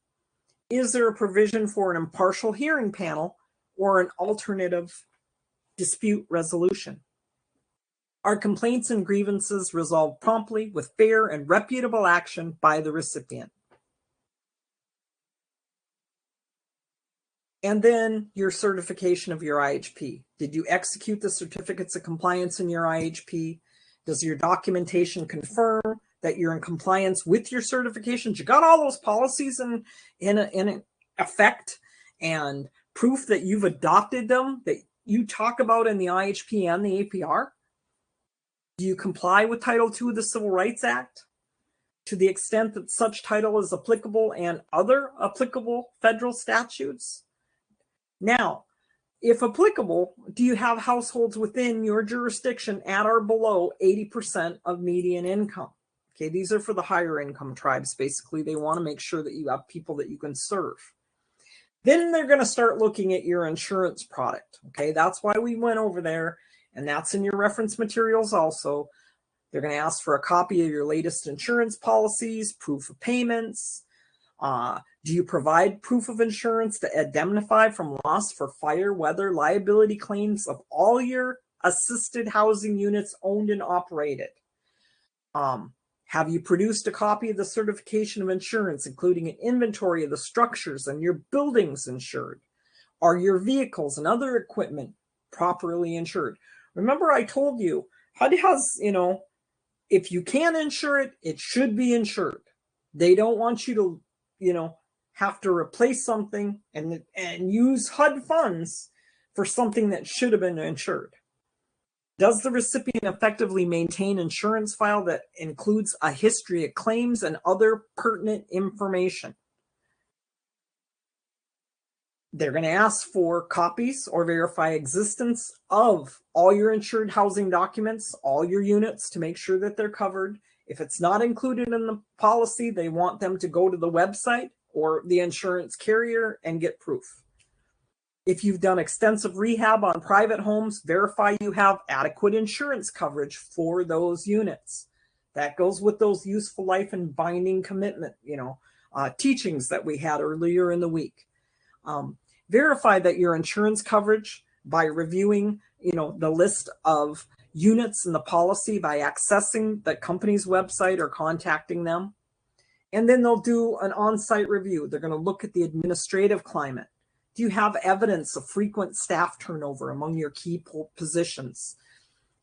Is there a provision for an impartial hearing panel or an alternative dispute resolution? Are complaints and grievances resolved promptly with fair and reputable action by the recipient? And then your certification of your IHP. Did you execute the certificates of compliance in your IHP? Does your documentation confirm that you're in compliance with your certifications? You got all those policies in effect and proof that you've adopted them, that you talk about in the IHP and the APR? Do you comply with Title II of the Civil Rights Act to the extent that such title is applicable and other applicable federal statutes? Now, if applicable, do you have households within your jurisdiction at or below 80% of median income? Okay, these are for the higher income tribes. Basically, they want to make sure that you have people that you can serve. Then they're going to start looking at your insurance product. Okay, that's why we went over there, and that's in your reference materials also. They're going to ask for a copy of your latest insurance policies, proof of payments. Do you provide proof of insurance to indemnify from loss for fire, weather, liability claims of all your assisted housing units owned and operated? Have you produced a copy of the certification of insurance, including an inventory of the structures and your buildings insured? Are your vehicles and other equipment properly insured? Remember, I told you, HUD has, if you can insure it, it should be insured. They don't want you to, have to replace something and use HUD funds for something that should have been insured. Does the recipient effectively maintain insurance file that includes a history of claims and other pertinent information? They're going to ask for copies or verify existence of all your insured housing documents, all your units, to make sure that they're covered. If it's not included in the policy, they want them to go to the website or the insurance carrier and get proof. If you've done extensive rehab on private homes, verify you have adequate insurance coverage for those units. That goes with those useful life and binding commitment, teachings that we had earlier in the week. Verify that your insurance coverage by reviewing, the list of units in the policy by accessing the company's website or contacting them. And then they'll do an on-site review. They're going to look at the administrative climate. Do you have evidence of frequent staff turnover among your key positions?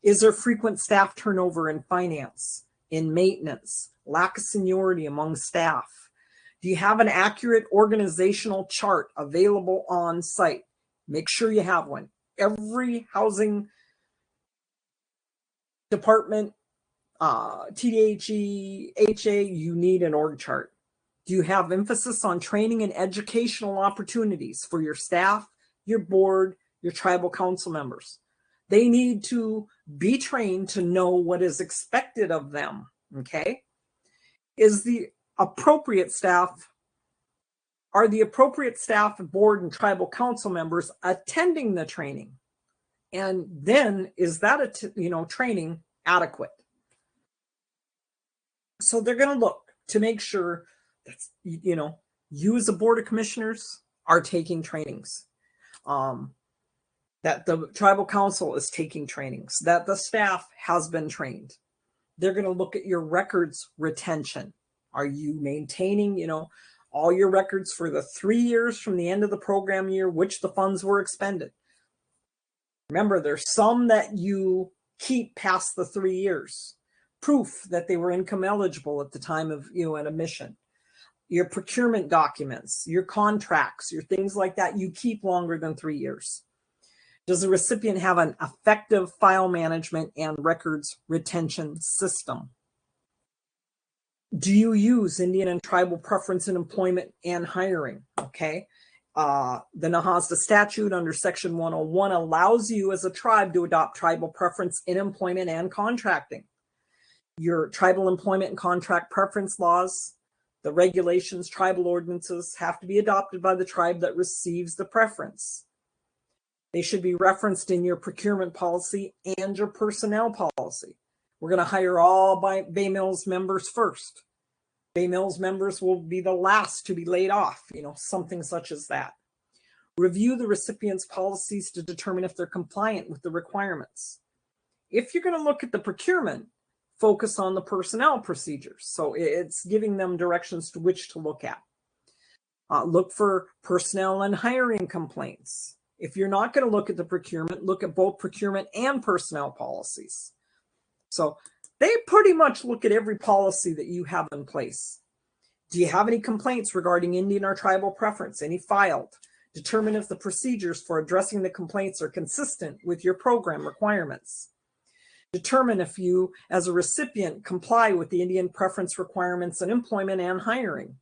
Is there frequent staff turnover in finance, in maintenance, lack of seniority among staff? Do you have an accurate organizational chart available on site? Make sure you have one. Every housing department, TDHE, HA, you need an org chart. Do you have emphasis on training and educational opportunities for your staff, your board, your tribal council members? They need to be trained to know what is expected of them, okay? Are the appropriate staff, board, and tribal council members attending the training? And then is that training adequate? So they're going to look to make sure that you as a board of commissioners are taking trainings, that the tribal council is taking trainings, that the staff has been trained. They're going to look at your records retention. Are you maintaining, all your records for the 3 years from the end of the program year, which the funds were expended? Remember, there's some that you keep past the 3 years. Proof that they were income eligible at the time of an admission. Your procurement documents, your contracts, your things like that, you keep longer than 3 years. Does the recipient have an effective file management and records retention system? Do you use Indian and tribal preference in employment and hiring? Okay. The NAHASDA statute under section 101 allows you as a tribe to adopt tribal preference in employment and contracting. Your tribal employment and contract preference laws, the regulations, tribal ordinances have to be adopted by the tribe that receives the preference. They should be referenced in your procurement policy and your personnel policy. We're going to hire all Bay Mills members first. Bay Mills members will be the last to be laid off, something such as that. Review the recipient's policies to determine if they're compliant with the requirements. If you're going to look at the procurement, focus on the personnel procedures. So it's giving them directions to which to look at. Look for personnel and hiring complaints. If you're not going to look at the procurement, look at both procurement and personnel policies. So they pretty much look at every policy that you have in place. Do you have any complaints regarding Indian or tribal preference? Any filed? Determine if the procedures for addressing the complaints are consistent with your program requirements. Determine if you, as a recipient, comply with the Indian preference requirements in employment and hiring.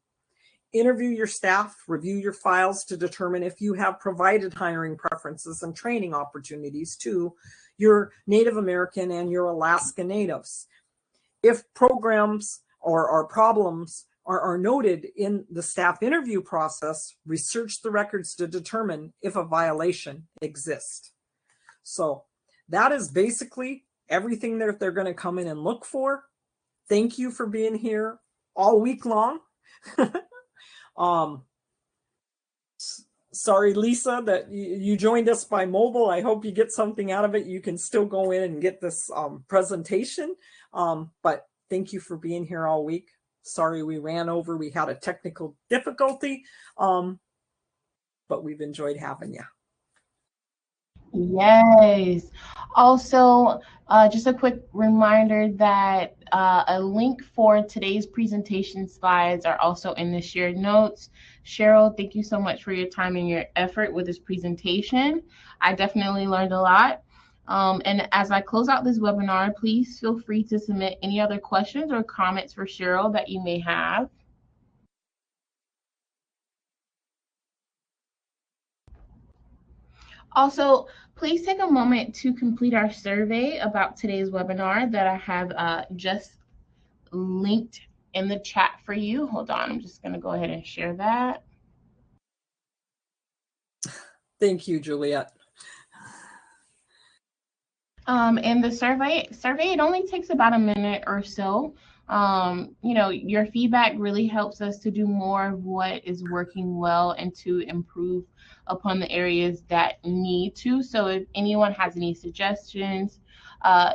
Interview your staff, review your files to determine if you have provided hiring preferences and training opportunities to your Native American and your Alaska Natives. If programs or problems are noted in the staff interview process, research the records to determine if a violation exists. So that is basically everything that they're going to come in and look for. Thank you for being here all week long. Sorry, Lisa, that you joined us by mobile. I hope you get something out of it. You can still go in and get this presentation. But thank you for being here all week. Sorry we ran over. We had a technical difficulty, but we've enjoyed having you. Yes. Also, just a quick reminder that a link for today's presentation slides are also in the shared notes. Cheryl, thank you so much for your time and your effort with this presentation. I definitely learned a lot. And as I close out this webinar, please feel free to submit any other questions or comments for Cheryl that you may have. Also, please take a moment to complete our survey about today's webinar that I have just linked in the chat for you. Hold on, I'm just going to go ahead and share that. Thank you, Juliet. And the survey, it only takes about a minute or so. Your feedback really helps us to do more of what is working well and to improve upon the areas that need to. So if anyone has any suggestions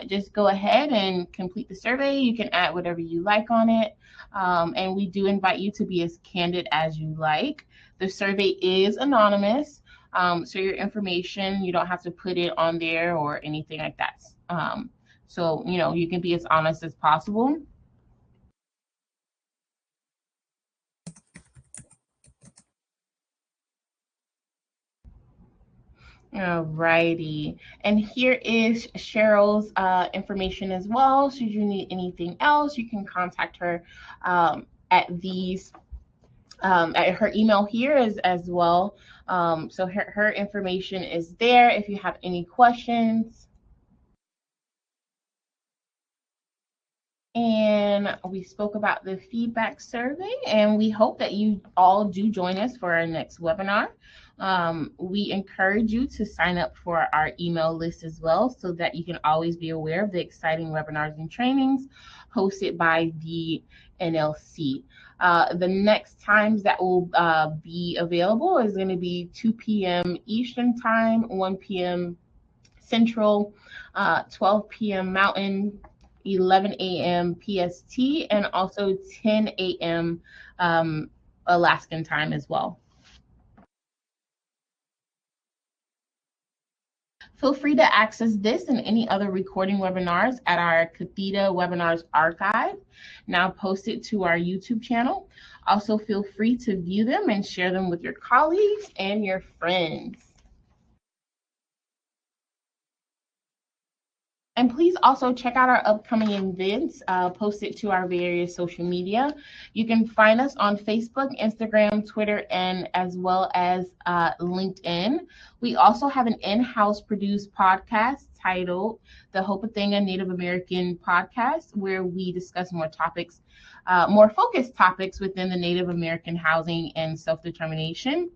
just go ahead and complete the survey. You can add whatever you like on it. And we do invite you to be as candid as you like. The survey is anonymous. So your information, you don't have to put it on there or anything like that. So, you can be as honest as possible. Alrighty. And here is Cheryl's information as well. Should you need anything else, you can contact her at her email here as well. So her information is there if you have any questions. And we spoke about the feedback survey, and we hope that you all do join us for our next webinar. We encourage you to sign up for our email list as well, so that you can always be aware of the exciting webinars and trainings hosted by the NLC. The next times that will be available is going to be 2 p.m. Eastern Time, 1 p.m. Central, 12 p.m. Mountain, 11 a.m. PST, and also 10 a.m. Alaskan time as well. Feel free to access this and any other recording webinars at our Cathedra Webinars archive, now posted to our YouTube channel. Also, feel free to view them and share them with your colleagues and your friends. And please also check out our upcoming events posted to our various social media. You can find us on Facebook, Instagram, Twitter, and as well as LinkedIn. We also have an in-house produced podcast titled the Hopathanga Native American Podcast, where we discuss more topics, more focused topics within the Native American housing and self-determination.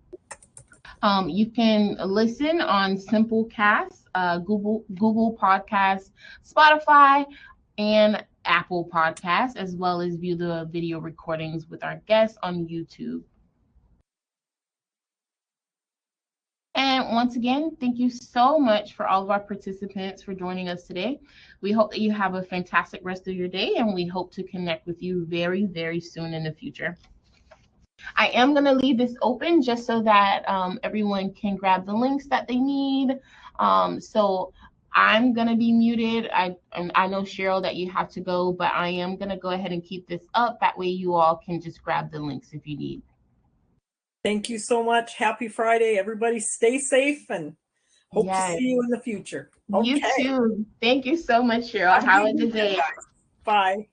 You can listen on Simplecast, Google Podcasts, Spotify, and Apple Podcasts, as well as view the video recordings with our guests on YouTube. And once again, thank you so much for all of our participants for joining us today. We hope that you have a fantastic rest of your day, and we hope to connect with you very, very soon in the future. I am going to leave this open just so that everyone can grab the links that they need. So I'm going to be muted. I know, Cheryl, that you have to go, but I am going to go ahead and keep this up. That way you all can just grab the links if you need. Thank you so much. Happy Friday. Everybody stay safe and hope to see you in the future. Okay. You too. Thank you so much, Cheryl. Have a good day. Bye.